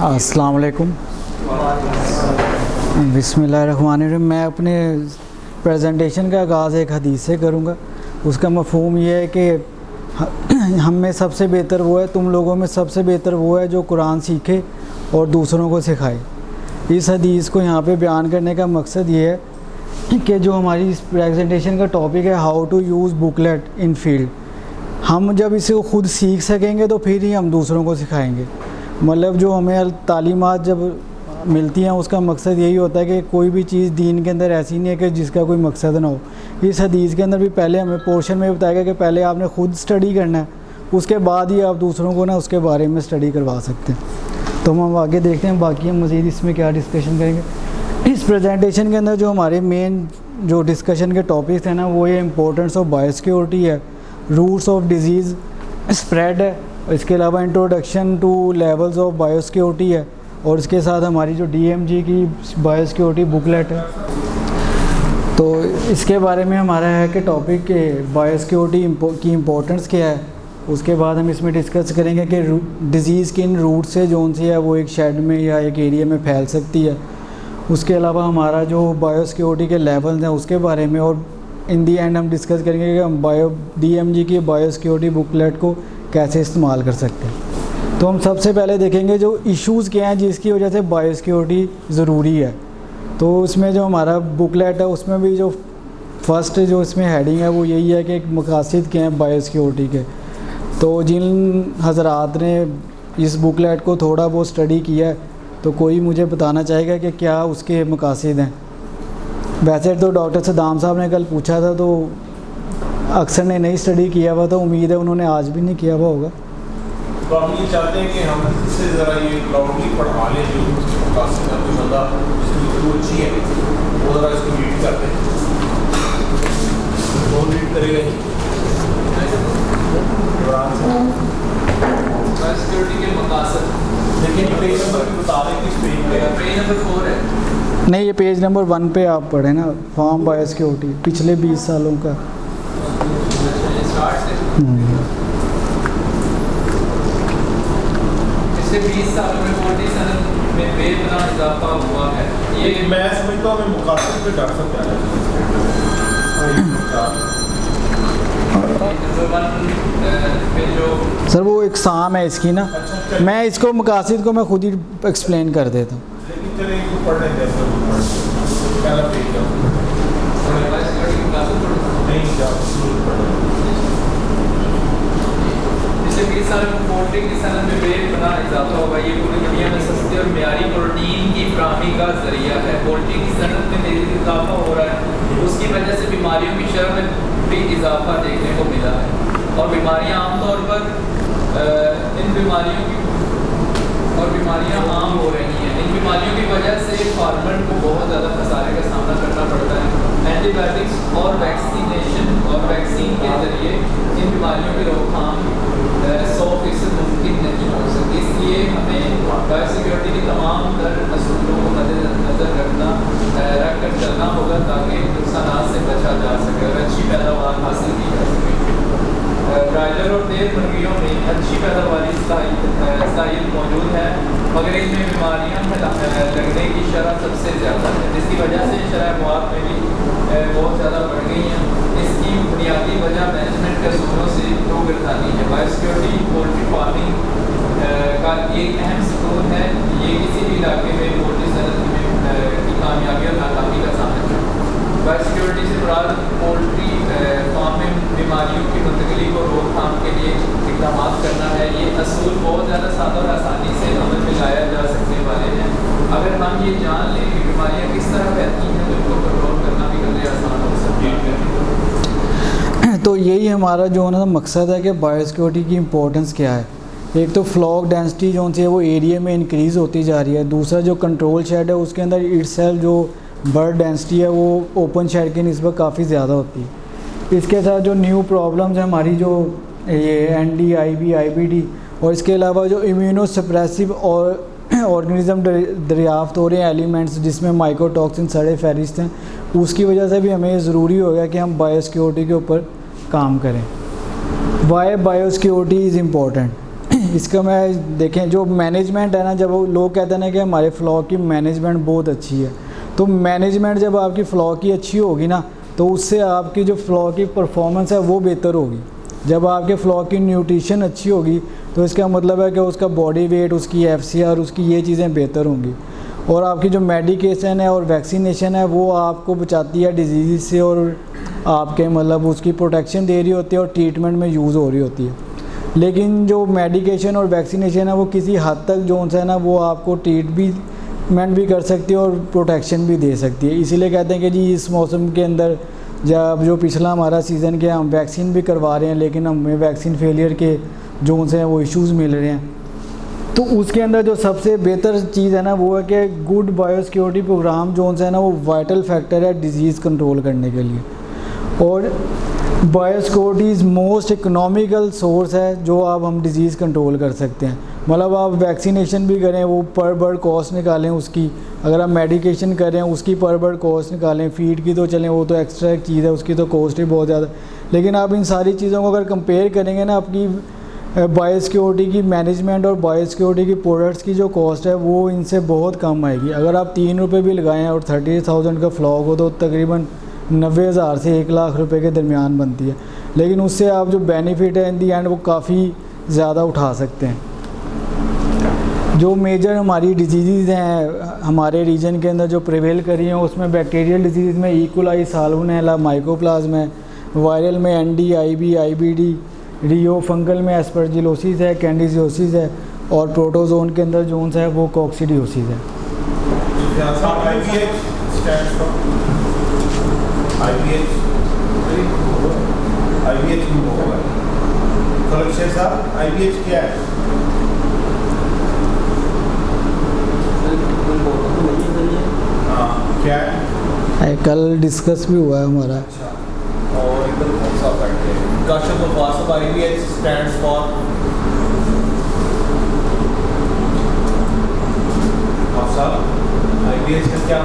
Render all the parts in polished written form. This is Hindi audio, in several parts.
अस्सलाम वालेकुम। बिस्मिल्लाहिर्रहमानिर्रहीम। मैं अपने प्रेजेंटेशन का आगाज़ एक हदीस से करूँगा। उसका मफ़हूम ये है कि हम में सबसे बेहतर वो है, तुम लोगों में सबसे बेहतर वो है जो कुरान सीखे और दूसरों को सिखाए। इस हदीस को यहाँ पे बयान करने का मकसद ये है कि जो हमारी इस प्रेजेंटेशन का टॉपिक है how to use booklet in field, हम जब इसे ख़ुद सीख सकेंगे तो फिर ही हम दूसरों को सिखाएंगे। मतलब जो हमें तालीमात जब मिलती हैं उसका मकसद यही होता है कि कोई भी चीज़ दीन के अंदर ऐसी नहीं है कि जिसका कोई मकसद ना हो। इस हदीस के अंदर भी पहले हमें पोर्शन में बताया गया कि पहले आपने ख़ुद स्टडी करना है, उसके बाद ही आप दूसरों को ना उसके बारे में स्टडी करवा सकते हैं। तो हम आगे देखते हैं बाकी हम मज़ीद इसमें क्या डिस्कशन करेंगे। इस प्रेजेंटेशन के अंदर जो हमारे मेन जो डिस्कशन के टॉपिक्स हैं ना वो ये इम्पोर्टेंस ऑफ बायोसिक्योरिटी है, रूट्स ऑफ डिजीज़ स्प्रेड है, इसके अलावा introduction two levels of biosecurity है, और इसके साथ हमारी जो DMG की बायोसिक्योरिटी बुकलेट है। तो इसके बारे में हमारा है कि टॉपिक के बायोसिक्योरिटी की इम्पोर्टेंस क्या है। उसके बाद हम इसमें डिस्कस करेंगे कि डिज़ीज़ किन रूट से जो सी है वो एक शेड में या एक एरिया में फैल सकती है। उसके अलावा हमारा जो बायोसिक्योरिटी के लेवल्स हैं उसके बारे में, और इन दी एंड हम डिस्कस करेंगे कि हम DMG की बायोसिक्योरिटी बुकलेट को कैसे इस्तेमाल कर सकते हैं। तो हम सबसे पहले देखेंगे जो इश्यूज़ क्या हैं जिसकी वजह से बायोसिक्योरिटी ज़रूरी है। तो उसमें जो हमारा बुकलेट है उसमें भी जो फर्स्ट जो इसमें हेडिंग है वो यही है कि एक मकासद क्या हैं बायोसिक्योरिटी के। तो जिन हज़रात ने इस बुकलेट को थोड़ा बहुत स्टडी किया है तो कोई मुझे बताना चाहेगा कि क्या उसके मकासद हैं। वैसे तो डॉक्टर सदाम साहब ने कल पूछा था तो अक्सर ने नहीं स्टडी किया हुआ, तो उम्मीद है उन्होंने आज भी नहीं किया हुआ होगा। तो हम ये चाहते हैं कि हम इससे ज़रा ये लाउडली पढ़ा लें, जो मकासद है कोई बंदा जिसकी जो अच्छी है वो ज़रा इसको रीड करते हैं। कौन रीड करेगा? बायोसिक्योरिटी के मकासद लेकिन पेज नंबर भी बता दें किस पेज पे है। पेज नंबर 4 है। नहीं, ये पेज नंबर 1 पे आप पढ़े ना, फार्म बायोसिक्योरिटी पिछले 20 सालों का। स्टार्ट से पिछले 20 सालों में 40 सनद में बेपनाह इजाफा हुआ है। ये मैं समझता हूँ हमें मुकासद पे डॉक्टर साहब क्या जो सर वो इकसाम है इसकी ना, मैं इसको मकासद को मैं खुद ही एक्सप्लेन कर देता हूँ। लेकिन चले इनको पढ़ने जैसे पहला पेज जाओ, बायोसिक्योरिटी के मकासद नहीं जाओ। पिछले 20 सालों में पोल्ट्री की सनद में बेपनाह इजाफा होगा। ये पूरी दुनिया में सस्ते और मियारी प्रोटीन की फराहमी का जरिया है। पोल्ट्री की सनद में तेजी से इजाफा हो रहा है, उसकी वजह से बीमारियों की शरह में भी इजाफा देखने को मिला है। और बीमारियां आमतौर पर बीमारियां आम हो रही हैं। इन बीमारियों की वजह से फार्मर को बहुत ज़्यादा खसारे का सामना करना पड़ता है। एंटीबायोटिक्स और वैक्सीन के ज़रिए इन बीमारियों की रोकथाम 100% मुमकिन नहीं हो सकती। इसलिए हमें बायोसिक्योरिटी की तमाम तर असूलों को मद्देनज़र रख कर चलना होगा ताकि नुकसान से बचा जा सके और अच्छी पैदावार हासिल की जा सके। ब्रायलर और देर मुर्गियों में अच्छी पैदावारी साहिल मौजूद है, मगर इनमें बीमारियां लगने की शरह सबसे ज़्यादा है, जिसकी वजह से शरह मौत में भी बहुत ज़्यादा बढ़ गई हैं। इसकी बुनियादी वजह मैनेजमेंट के असूलों से रूबरदानी है। बायोसिक्योरिटी पोल्ट्री फार्मिंग का एक अहम सुकून है। ये किसी भी इलाके में पोल्ट्री सनद की कामयाबी और नाकामी का सामना है। बायोसिक्योरिटी से मुराद पोल्ट्री फार्म में बीमारियों की मुंतकिली को रोकथाम के लिए इक़दाम करना है। ये असूल बहुत ज़्यादा सादा और आसानी से अमल में लाया जा सकने वाले हैं। अगर हम ये जान लें कि बीमारियाँ किस तरह फैलती हैं तो इनको कंट्रोल करना भी कभी आसान हो सकता है। तो यही हमारा जो है ना मकसद है कि बायोसिक्योरिटी की इम्पोर्टेंस क्या है। एक तो फ्लॉक डेंसिटी जो है वो एरिया में इंक्रीज़ होती जा रही है। दूसरा जो कंट्रोल शेड है उसके अंदर इटसेल्फ जो बर्ड डेंसिटी है वो ओपन शेड की निस्बत काफ़ी ज़्यादा होती है। इसके साथ जो न्यू प्रॉब्लम्स हैं हमारी जो ये ND, IBD और इसके अलावा जो इम्यूनोसप्रेसिव और ऑर्गेनिज्म दरियाफ्त हो रहे हैं एलिमेंट्स जिसमें माइकोटॉक्सिन सड़े फहरिस्त हैं, उसकी वजह से भी हमें ज़रूरी हो गया कि हम बायोसिक्योरिटी के ऊपर काम करें। Why biosecurity is important. इसका मैं देखें जो मैनेजमेंट है ना, जब वो लोग कहते हैं ना कि हमारे फ्लॉग की मैनेजमेंट बहुत अच्छी है, तो मैनेजमेंट जब आपकी फ्लॉग की अच्छी होगी ना, तो उससे आपकी जो फ्लॉग की परफॉर्मेंस है वो बेहतर होगी। जब आपके फ्लॉग की न्यूट्रिशन अच्छी होगी तो इसका मतलब है कि उसका बॉडी वेट, उसकी FCR, उसकी ये चीज़ें बेहतर होंगी। और आपकी जो मेडिकेशन है और वैक्सीनेशन है वो आपको बचाती है डिजीज़ से, और आपके मतलब उसकी प्रोटेक्शन दे रही होती है और ट्रीटमेंट में यूज़ हो रही होती है। लेकिन जो मेडिकेशन और वैक्सीनेशन है वो किसी हद तक जो है ना वो आपको ट्रीटमेंट भी कर सकती है और प्रोटेक्शन भी दे सकती है। इसीलिए कहते हैं कि जी इस मौसम के अंदर जब जो पिछला हमारा सीज़न के हम वैक्सीन भी करवा रहे हैं, लेकिन हमें वैक्सीन फेलियर के जो हैं वो इश्यूज़ मिल रहे हैं, तो उसके अंदर जो सबसे बेहतर चीज़ है ना वो है कि गुड बायोसिक्योरिटी प्रोग्राम जो है ना वो वाइटल फैक्टर है डिजीज़ कंट्रोल करने के लिए। और biosecurity is most economical source है जो आप हम डिज़ीज़ कंट्रोल कर सकते हैं। मतलब आप वैक्सीनेशन भी करें वो पर बर्ड कॉस्ट निकालें उसकी, अगर आप मेडिकेशन करें उसकी पर बर्ड कॉस्ट निकालें, फीड की तो चलें वो तो एक्स्ट्रा एक चीज़ है, उसकी तो कॉस्ट ही बहुत ज़्यादा। लेकिन आप इन सारी चीज़ों को अगर कंपेयर करेंगे ना, आपकी बायोसिक्योरिटी की मैनेजमेंट और बायोसिक्योरिटी की प्रोडक्ट्स की जो कॉस्ट है वो इनसे बहुत कम आएगी। अगर आप 3 रुपये भी लगाएं और 30,000 का फ्लॉग हो तो तकरीबन 90,000 से 1 लाख रुपए के दरमियान बनती है। लेकिन उससे आप जो बेनिफिट है इन दी एंड वो काफ़ी ज़्यादा उठा सकते हैं। जो मेजर हमारी डिजीज़ हैं हमारे रीजन के अंदर जो प्रिवेल कर रही हैं उसमें बैक्टीरियल डिजीज़ में इकोलाई, साल्मोनेला, माइकोप्लाज्म है, वायरल में ND, IB, IBD, रियो, फंगल में एस्परजिलोसिस है, कैंडिजियोसिस है, और प्रोटोजोन के अंदर जोन है वो कॉक्सीडियोसिस है। IBH क्या है? क्या है? कल डिस्कस भी हुआ है हमारा। और इधर कौन सा करते हैं? Discussion of what of IBH stands for? IBH का क्या?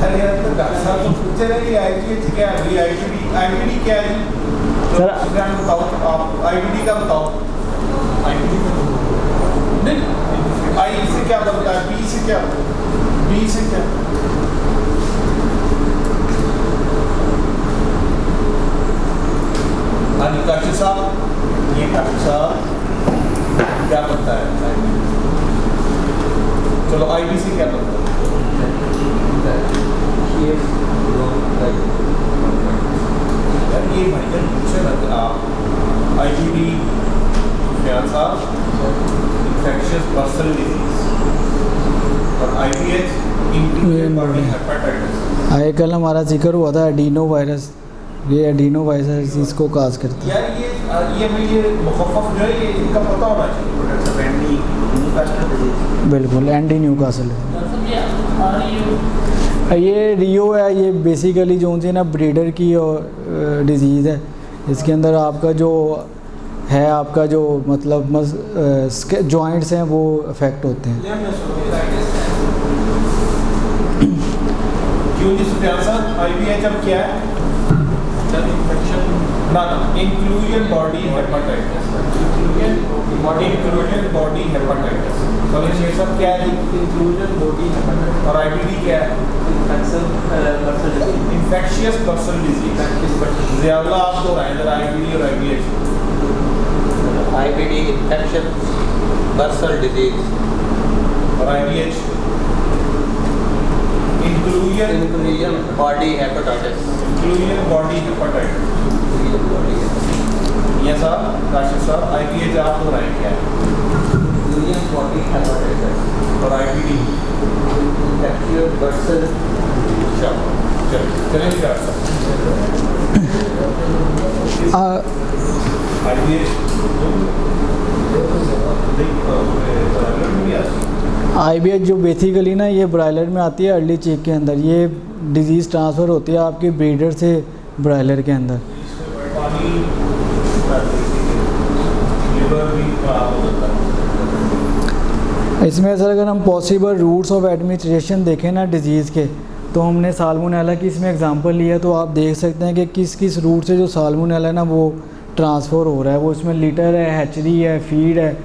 अरे यार तो डॉक्टर साहब तो पूछे ना कि IBH क्या है? IBD क्या है? सर बताओ आप IBD का बताओ। IBD नहीं, I से क्या बनता है? B से क्या? B से क्या? हाँ जी काशी साहब, ये काशी साहब क्या बनता है? चलो IB से क्या बनता है? यार ये भाईजान पूछे ना आप IBD क्या साहब इन्फेक्शियस बर्सल डिजीज और IBH इंक्लूडेड बॉडी हेपेटाइटिस। आए कल हमारा जिक्र हुआ था एडिनो वायरस, ये एडिनो वायरस इसको काज करती है। यार ये मुखफ़फ़ जो है ये इनका पता होना चाहिए। बिल्कुल एंडी न्यूकासल है। ये रियो है, ये बेसिकली जो सी ना ब्रीडर की डिजीज़ है। इसके अंदर आपका जो है आपका जो मतलब जॉइंट्स हैं वो अफेक्ट होते हैं। क्यों जी सुफियान साहब IBH अब क्या है? ना inclusion body hepatitis, inclusion body hepatitis. तो ये सब क्या है? Inclusion body hepatitis. और IBD क्या है? Infectious bursal disease. ज़ियाउल्लाह आप दो राय इधर IBD और IBH। IBD infection bursal disease और IBH inclusion body hepatitis. Inclusion body hepatitis. ये साहब काशिफ साहब IBH आप दो राय क्या है? इंक्लूजन बॉडी हेपेटाइटिस और IBD इन्फेक्शियस बर्सल। चलिए IBH जो बेसिकली ना ये ब्रायलर में आती है अर्ली चेक के अंदर। ये डिजीज़ ट्रांसफ़र होती है आपके ब्रीडर से ब्रायलर के अंदर। इसमें सर अगर हम पॉसिबल रूट्स ऑफ एडमिनिस्ट्रेशन देखें ना डिजीज़ के, तो हमने साल्मोनेला की इसमें एग्जांपल लिया, तो आप देख सकते हैं कि किस किस रूट से जो साल्मोनेला है ना वो ट्रांसफ़र हो रहा है। वो इसमें लीटर है, हैचरी है, फीड है,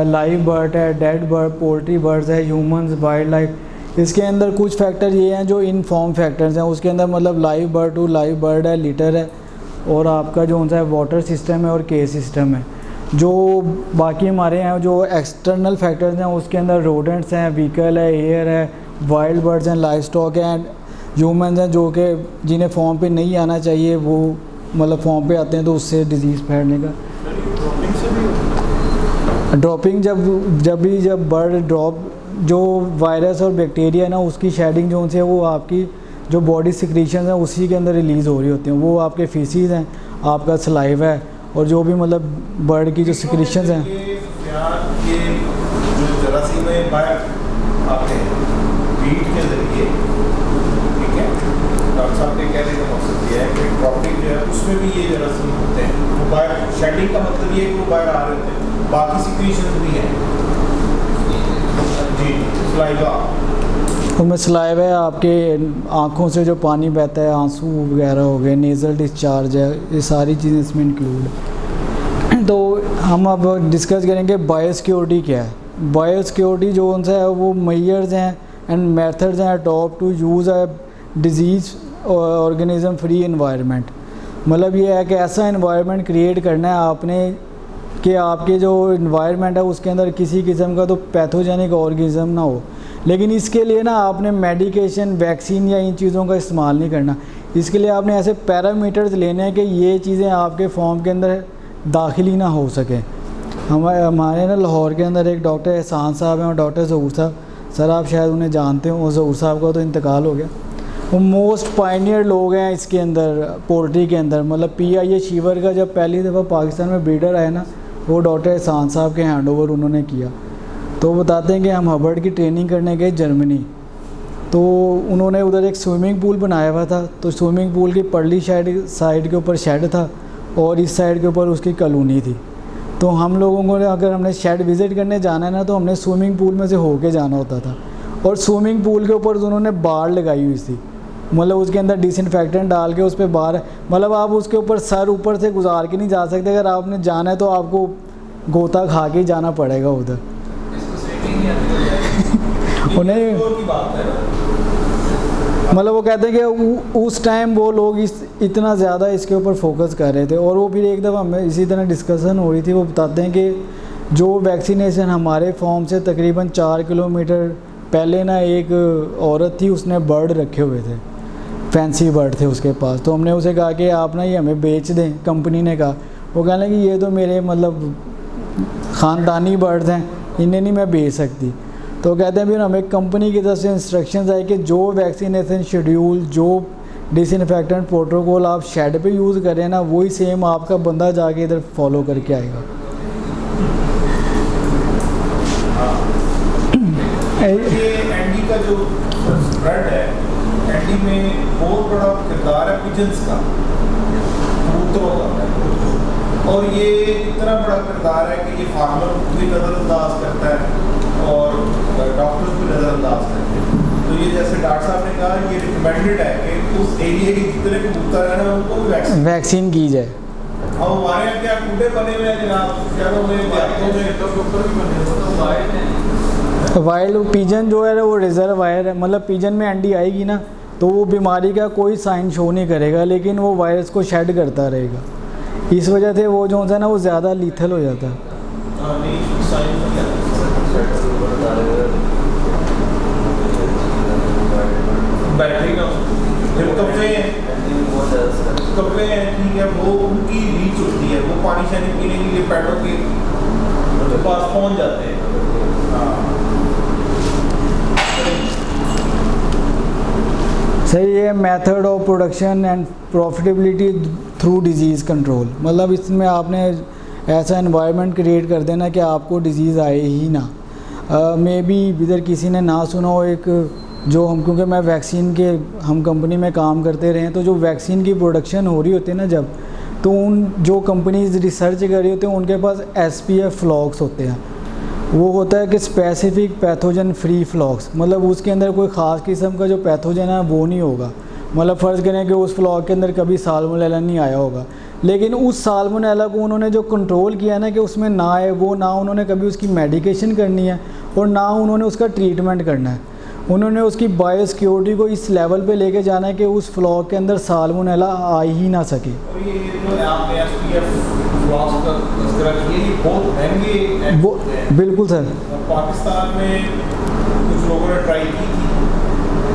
लाइव बर्ड है, डेड बर्ड, पोल्ट्री बर्ड्स है, ह्यूमंस, वाइल्ड लाइफ। इसके अंदर कुछ फैक्टर ये हैं जो इनफॉर्म फैक्टर्स हैं। उसके अंदर मतलब live bird to live bird है, लीटर है, और आपका जो उनसा वाटर सिस्टम है और केस सिस्टम है। जो बाकी हमारे हैं जो एक्सटर्नल फैक्टर्स हैं उसके अंदर रोडेंट्स हैं, व्हीकल है, एयर है, वाइल्ड बर्ड्स हैं, लाइव स्टॉक हैं, ह्यूमंस हैं जो कि जिन्हें फॉर्म पे नहीं आना चाहिए वो मतलब फॉर्म पे आते हैं तो उससे डिजीज़ फैलने का ड्रॉपिंग जब बर्ड ड्रॉप जो वायरस और बैक्टीरिया है ना उसकी शेडिंग जो उनसे है वो आपकी जो बॉडी सिक्रीशन है उसी के अंदर रिलीज़ हो रही होती हैं। वो आपके फीसीज हैं, आपका सलाइवा है और जो भी मतलब बर्ड की जो सिक्रीशन हैं। ये जो जरासीम है बाहर आते हैं मीट के जरिए, ठीक है। डॉक्टर साहब के कहने का मकसद ये है कि ड्रॉपिंग जो है उसमें भी ये जरासीम होते हैं। वो बाहर शेडिंग का मतलब ये है कि वो बाहर आ रहे होते हैं, बाकी सिक्रीशन भी है जी। सलाइवा उनमें सलाइवा है, आपके आँखों से जो पानी बहता है, आंसू वगैरह हो गए, नेज़ल डिस्चार्ज है, ये सारी चीज़ें इसमें इंक्लूड है। तो हम अब डिस्कस करेंगे बायोसिक्योरिटी क्या है। बायोसिक्योरिटी जो उनसे है वो मेजर्स हैं एंड मेथड्स हैं top to use a disease organism free environment. मतलब ये है कि ऐसा एनवायरनमेंट क्रिएट करना है आपने कि आपके जो एनवायरनमेंट है उसके अंदर किसी किस्म का तो पैथोजेनिक ऑर्गेनिज्म ना हो। लेकिन इसके लिए ना आपने मेडिकेशन, वैक्सीन या इन चीज़ों का इस्तेमाल नहीं करना। इसके लिए आपने ऐसे पैरामीटर्स लेने हैं कि ये चीज़ें आपके फॉर्म के अंदर दाखिल ही ना हो सके। हमारे ना लाहौर के अंदर एक डॉक्टर एहसान साहब हैं और डॉक्टर ज़हूर साहब, सर आप शायद उन्हें जानते हो, ज़हूर साहब का तो इंतकाल हो गया। वो मोस्ट पायनियर लोग हैं इसके अंदर पोल्ट्री के अंदर। मतलब PIA शीवर का जब पहली दफ़ा पाकिस्तान में ब्रीडर आया ना वो डॉक्टर एहसान साहब के हैंडओवर उन्होंने किया। तो बताते हैं कि हम हबर्ड की ट्रेनिंग करने गए जर्मनी, तो उन्होंने उधर एक स्विमिंग पूल बनाया हुआ था। तो स्विमिंग पूल की परली साइड के ऊपर शेड था और इस साइड के ऊपर उसकी कॉलोनी थी। तो हम लोगों को अगर हमने शेड विज़िट करने जाना है ना तो हमने स्विमिंग पूल में से होके जाना होता था। और स्विमिंग पूल के ऊपर उन्होंने बाड़ लगाई हुई थी, मतलब उसके अंदर डिसइंफेक्टेंट डाल के उस पर बाहर, मतलब आप उसके ऊपर सर ऊपर से गुजार के नहीं जा सकते। अगर आपने जाना है तो आपको गोता खा के जाना पड़ेगा उधर। उन्हें की बात है ना। मतलब वो कहते हैं कि उस टाइम वो लोग इतना ज़्यादा इसके ऊपर फोकस कर रहे थे। और वो फिर एक दफ़ा हमें इसी तरह डिस्कशन हो रही थी। वो बताते हैं कि जो वैक्सीनेशन हमारे फॉर्म से तकरीबन 4 किलोमीटर पहले ना एक औरत थी, उसने बर्ड रखे हुए थे, फैंसी बर्ड थे उसके पास। तो हमने उसे कहा कि आप ना ये हमें बेच दें। कंपनी ने कहा, वो कहने कि ये तो मेरे मतलब ख़ानदानी बर्ड्स हैं, इन्हें नहीं मैं बेच सकती। तो कहते हैं फिर हमें कंपनी की तरफ से इंस्ट्रक्शंस आए कि जो वैक्सीनेशन शेड्यूल, जो डिसइंफेक्टेंट प्रोटोकॉल आप शेड पे यूज़ करें ना वही सेम आपका बंदा जाके इधर फॉलो करके आएगा। ये एंडी का जो स्प्रेड है, एंडी में बहुत बड़ा किरदार है पिजन्स का, कबूतरों का। और ये इतना बड़ा किरदार है कि ये फार्मर भी नज़रअंदाज करता है और डॉक्टर्स भी नज़रअंदाज करते हैं। तो ये जैसे डॉक्टर साहब ने कहा, ये रिकमेंडेड है कि उस एरिया के जितने कबूतर हैं उनको भी वैक्सीन की जाए। अब हमारे यहाँ क्या कूड़े बने हुए हैं जनाब, क्या देहातों में डॉक्टर भी बने हुए तो वाइल्ड हैं। वाइल्ड पिजन जो है वो रिजर्वायर है। मतलब पिजन में अंडी आएगी ना तो वो बीमारी का कोई साइन शो नहीं करेगा, लेकिन वो वायरस को शेड करता रहेगा। इस वजह से वो जो होता है ना वो ज़्यादा लीथल हो जाता है। बैटरी का कब्बे हैं, ठीक है, वो उनकी रीच होती है, वो पानी शानी पीने के लिए पैडों के पास पहुंच जाते हैं। सही है। Method of production and profitability through disease control. मतलब इसमें आपने ऐसा एनवायरनमेंट क्रिएट कर देना कि आपको डिजीज़ आए ही ना। मे बी इधर किसी ने ना सुना हो, एक जो हम, क्योंकि मैं वैक्सीन के हम कंपनी में काम करते रहे हैं, तो जो वैक्सीन की प्रोडक्शन हो रही होती है ना जब, तो उन जो कंपनीज रिसर्च कर रही होती हैं उनके पास SPF फ्लॉक्स होते हैं। वो होता है कि स्पेसिफिक पैथोजन फ्री फ्लॉक्स, मतलब उसके अंदर कोई ख़ास किस्म का जो पैथोजन है वो नहीं होगा। मतलब फ़र्ज़ करें कि उस फ्लॉक के अंदर कभी साल्मोनेला नहीं आया होगा, लेकिन उस साल्मोनेला को उन्होंने जो कंट्रोल किया ना कि उसमें ना आए, वो ना उन्होंने कभी उसकी मेडिकेशन करनी है और ना उन्होंने उसका ट्रीटमेंट करना है। उन्होंने उसकी बायो सिक्योरिटी को इस लेवल पे लेके जाना है कि उस फ्लॉक के अंदर साल्मोनेला आ ही ना सके। और ये जो आपने एसपीएफ फ्लॉक्स का तस्करा किया, ये बहुत महंगे वो हैं। बिल्कुल सर। और पाकिस्तान में कुछ लोगों ने ट्राई की थी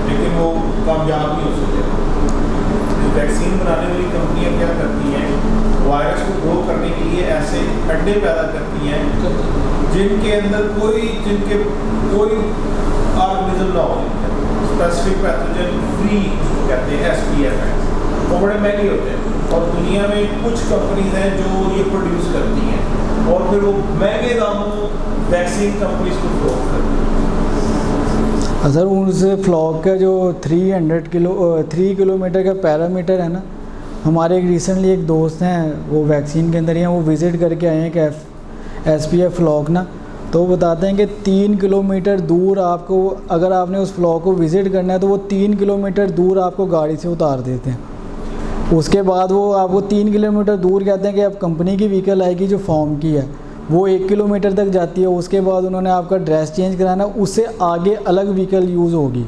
लेकिन वो कामयाब नहीं हो सके। जो वैक्सीन बनाने वाली कंपनियां क्या करती हैं, वायरस को ग्रो करने के लिए ऐसे अड्डे पैदा करती हैं जिनके अंदर जिनके कोई ऑर्गेनिज्म ना हो, स्पेसिफिक पैथोजन फ्री कहते हैं एसपीएफ है। वो बड़े महंगे होते हैं और दुनिया में कुछ कंपनीज हैं जो ये प्रोड्यूस करती हैं और फिर वो महंगे दामों वैक्सीन कंपनीज को फरोख्त करती हैं। सर उस फ्लॉक का जो 3 किलोमीटर का पैरामीटर है ना, हमारे एक रिसेंटली एक दोस्त हैं वो वैक्सीन के अंदर ही हैं, वो विज़िट करके आए हैं कि एसपीएफ फ्लॉक ना, तो वो बताते हैं कि 3 किलोमीटर दूर आपको, अगर आपने उस फ्लॉक को विज़िट करना है तो वो 3 किलोमीटर दूर आपको गाड़ी से उतार देते हैं। उसके बाद वो आपको 3 किलोमीटर दूर कहते हैं कि अब कंपनी की व्हीकल आएगी जो फॉर्म की है, वो 1 किलोमीटर तक जाती है। उसके बाद उन्होंने आपका ड्रेस चेंज कराना, उससे आगे अलग व्हीकल यूज़ होगी।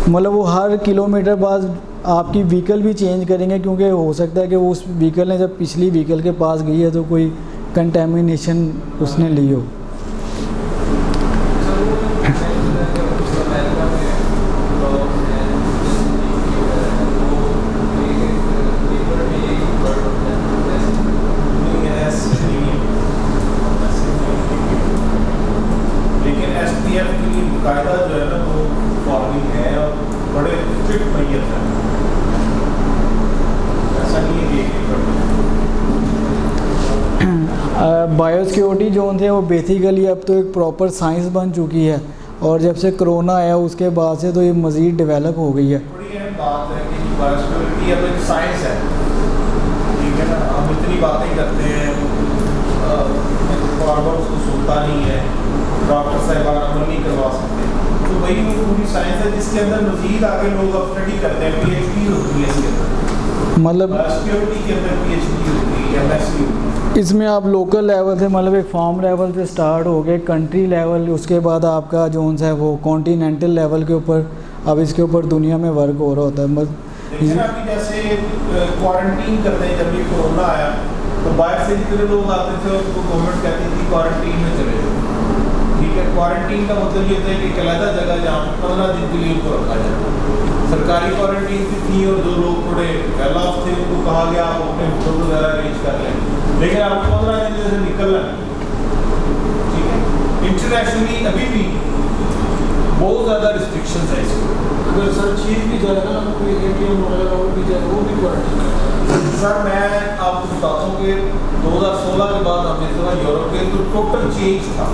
मतलब वो हर किलोमीटर बाद आपकी व्हीकल भी चेंज करेंगे, क्योंकि हो सकता है कि वो उस व्हीकल ने जब पिछली व्हीकल के पास गई है तो कोई कंटेमिनेशन उसने ली हो। लेकिन एसपीएफ के लिए बाकायदा जो है ना वो फॉर्मिंग है और बड़े स्ट्रिक्ट मैयत है, ऐसा नहीं है कि बायो सिक्योरिटी जोन थे वो बेसिकली अब तो एक प्रॉपर साइंस बन चुकी है, और जब से कोरोना आया उसके बाद से तो ये मज़ीद डेवलप हो गई है। बड़ी अहम बात है कि बायोसिक्योरिटी अब एक साइंस है, ठीक है ना। हम इतनी बातें करते हैं, बार बार उसको सुनता नहीं है, डॉक्टर साहब अमल नहीं करवा सकते, तो वही वो पूरी साइंस है जिसके अंदर मज़ीद आगे लोग अब स्टडी करते हैं। पीएचडी होती है इसके अंदर, मतलब बायोसिक्योरिटी के अंदर पीएचडी होती है, एमएससी होती है। इसमें आप लोकल लेवल से, मतलब एक फार्म लेवल से स्टार्ट हो गए, कंट्री लेवल, उसके बाद आपका जोन है वो कॉन्टीनेंटल लेवल के ऊपर अब इसके ऊपर दुनिया में वर्क हो रहा होता है। देखिए ना अभी जैसे क्वारंटीन करते हैं, जब ये कोरोना आया तो बाहर से जितने लोग आते थे उनको गवर्नमेंट कहती थी क्वारंटीन में चले जाओ, ठीक है। क्वारंटीन का मतलब ये होता है कि एक अलग जगह जहाँ 15 दिन के लिए उनको रखा जाए। सरकारी क्वारंटीन थी और जो लोग थोड़े वेल ऑफ थे उनको कहा गया आप अपने होटल वगैरह अरेंज कर लें, लेकिन आपको 15 दिन से निकलना है, ठीक है। इंटरनेशनली अभी भी बहुत ज़्यादा रिस्ट्रिक्शंस है इसमें। अगर सर चीज भी जाए ना, कोई एटीएम वगैरह वो भी जाए, वो भी क्वारंटीन। सर मैं आपको बताता हूँ कि 2016 के बाद हम जिस तरह यूरोप गए तो टोटल चेंज था।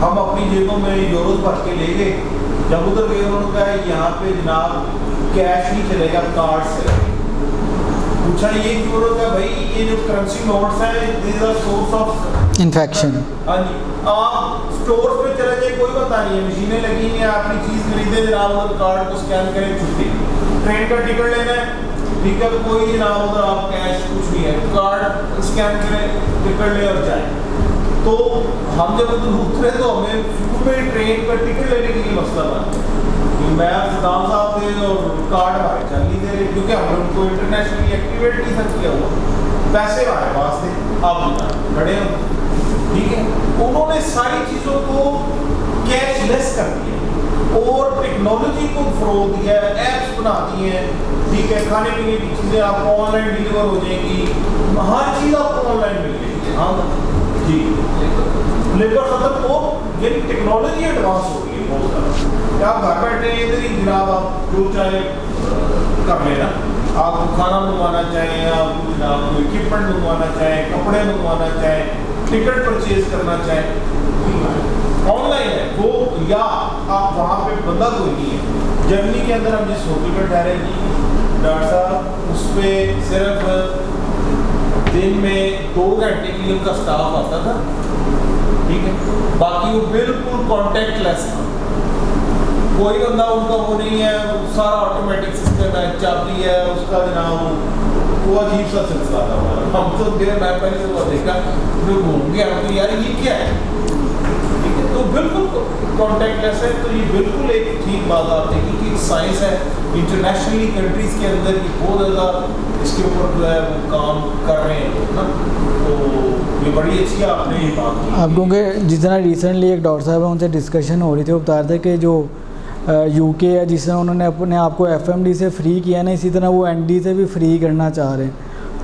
हम अपनी जेबों में यूरोज भर के ले गए, जब उधर गए उन्होंने कहा यहाँ पे जनाब कैश नहीं चलेगा, कार्ड से पूछा ये क्यों होगा भाई, ये जो करेंसी नोट्स हैं this are source of infection. हाँ जी, आप स्टोर पे चले जाए कोई पता नहीं है, मशीनें लगी हुई हैं, आपने चीज़ खरीदे जनाब उधर कार्ड को स्कैन करें छुट्टी। ट्रेन का टिकट लेना है, ठीक है, कोई जनाब उधर आप कैश कुछ नहीं है, कार्ड स्कैन करें टिकट ले और जाए। तो हम जब उधर उतरे तो हमें शुरू में ट्रेन का टिकट लेने के लिए मसला था, मैं सदाम साहब थे और कार्ड हमारे चल नहीं दे रहे, क्योंकि हमने उनको इंटरनेशनली एक्टिवेट नहीं था किया हुआ, पैसे हमारे पास थे, आप खड़े हो, ठीक है। उन्होंने सारी चीज़ों को कैशलेस कर दिया और टेक्नोलॉजी को फ़रोग दिया है, ऐप्स बना दिए हैं, ठीक है। खाने पीने की चीज़ें आपको ऑनलाइन डिलीवर हो जाएंगी, हर चीज़ आपको ऑनलाइन मिल जाएगी। हाँ जी, लेबर खत्म हो, यानी टेक्नोलॉजी एडवांस हो गई है बहुत ज़्यादा। क्या आप घर बैठे इधर ही जनाब आप जो चाहे कर लेना, आप खाना मंगवाना चाहें, आप जनाब इक्विपमेंट मंगवाना चाहें, कपड़े मंगवाना चाहें, टिकट परचेज करना चाहें, ऑनलाइन है वो, या आप वहाँ पे बंदा कोई नहीं है। जर्मनी के अंदर हम जिस होटल में ठहरे जी डॉक्टर साहब, उस पर सिर्फ दिन में 2 घंटे के लिए उनका स्टाफ आता था, ठीक है, बाकी वो बिल्कुल कॉन्टेक्टलेस था, कोई बंदा उनका वो नहीं है, सारा ऑटोमेटिक सिस्टम है, चाबी है उसका जनाब वो अजीब सा सिलसिला था हमारा। हम तो मैं पहले से वो देखा जो घूम गया हम तो यार ये क्या है, ठीक है। तो बिल्कुल कॉन्टैक्टलेस है, तो ये बिल्कुल एक ठीक बात आप देखिए कि साइंस है, इंटरनेशनली कंट्रीज़ के अंदर ये बहुत ज़्यादा इसके ऊपर जो है वो काम कर रहे हैं लोग ना, तो ये बड़ी अच्छी आपने ये बात की। अब क्योंकि जितना रिसेंटली एक डॉक्टर साहब है उनसे डिस्कशन हो रही थी, वो बता रहे थे कि जो यूके है जिसने उन्होंने अपने आप को एफएमडी से फ्री किया ना, इसी तरह वो एनडी से भी फ्री करना चाह रहे हैं।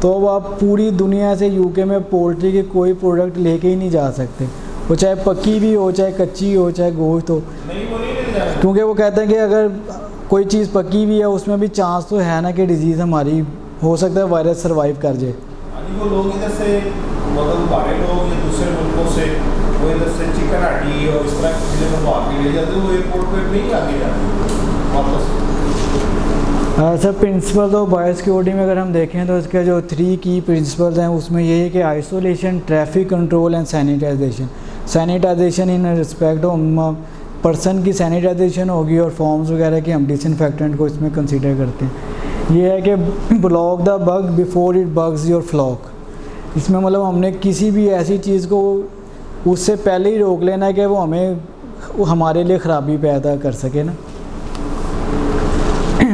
तो अब आप पूरी दुनिया से यूके में पोल्ट्री के कोई प्रोडक्ट लेके ही नहीं जा सकते, वो चाहे पक्की भी हो, चाहे कच्ची हो, चाहे गोश्त हो, नहीं वो नहीं ले जाए, क्योंकि वो कहते हैं कि अगर कोई चीज़ पकी भी है उसमें भी चांस तो है ना कि डिजीज़ हमारी हो सकता है, वायरस सर्वाइव कर जाए। यानी वो लोग इधर से मतलब हमारे लोग या दूसरे मुल्कों से वो इधर से चिकन हड्डी और इस तरह की चीज़ें बनवा के ले जाते, वो एयरपोर्ट पे नहीं आगे जाते वापस। सर प्रिंसिपल तो बायोसिक्योरिटी में अगर हम देखें तो इसके जो 3 की प्रिंसिपल्स हैं उसमें ये है कि isolation, traffic control and sanitization. Sanitization in respect of person की सैनिटाइजेशन होगी और फॉर्म्स वगैरह की हम डिसइंफेक्टेंट को इसमें कंसीडर करते हैं। ये है कि block the bug before it bugs your flock. इसमें मतलब हमने किसी भी ऐसी चीज़ को उससे पहले ही रोक लेना है कि वो हमारे लिए ख़राबी पैदा कर सके ना।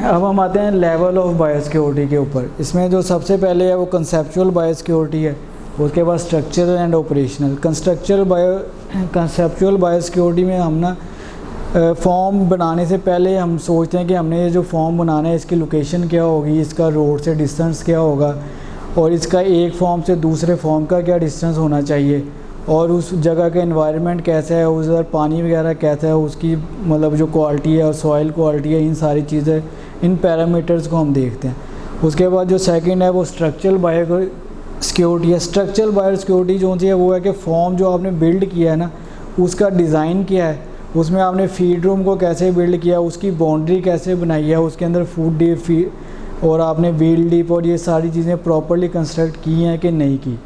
अब हम आते हैं लेवल ऑफ बायोसिक्योरिटी के ऊपर। इसमें जो सबसे पहले है वो कंसेप्चुअल बायोसिक्योरिटी है, उसके बाद structural and operational. Conceptual biosecurity में हम ना फॉर्म बनाने से पहले हम सोचते हैं कि हमने ये जो फॉर्म बनाना है इसकी लोकेशन क्या होगी, इसका रोड से डिस्टेंस क्या होगा, और इसका एक फॉर्म से दूसरे फॉर्म का क्या डिस्टेंस होना चाहिए, और उस जगह का एनवायरनमेंट कैसा है, उधर पानी वगैरह कैसा है, उसकी मतलब जो क्वालिटी है और सॉइल क्वालिटी है, इन सारी चीज़ें, इन पैरामीटर्स को हम देखते हैं। उसके बाद जो सेकंड है वो स्ट्रक्चरल बायोसिक्योरिटी है। स्ट्रक्चरल बायोसिक्योरिटी जो है वो है कि फॉर्म जो आपने बिल्ड किया है ना उसका डिज़ाइन क्या है, उसमें आपने फीड रूम को कैसे बिल्ड किया, उसकी बाउंड्री कैसे बनाई है, उसके अंदर फूड डिप और आपने व्हील डिप और ये सारी चीज़ें प्रॉपर्ली कंस्ट्रक्ट की हैं कि नहीं की।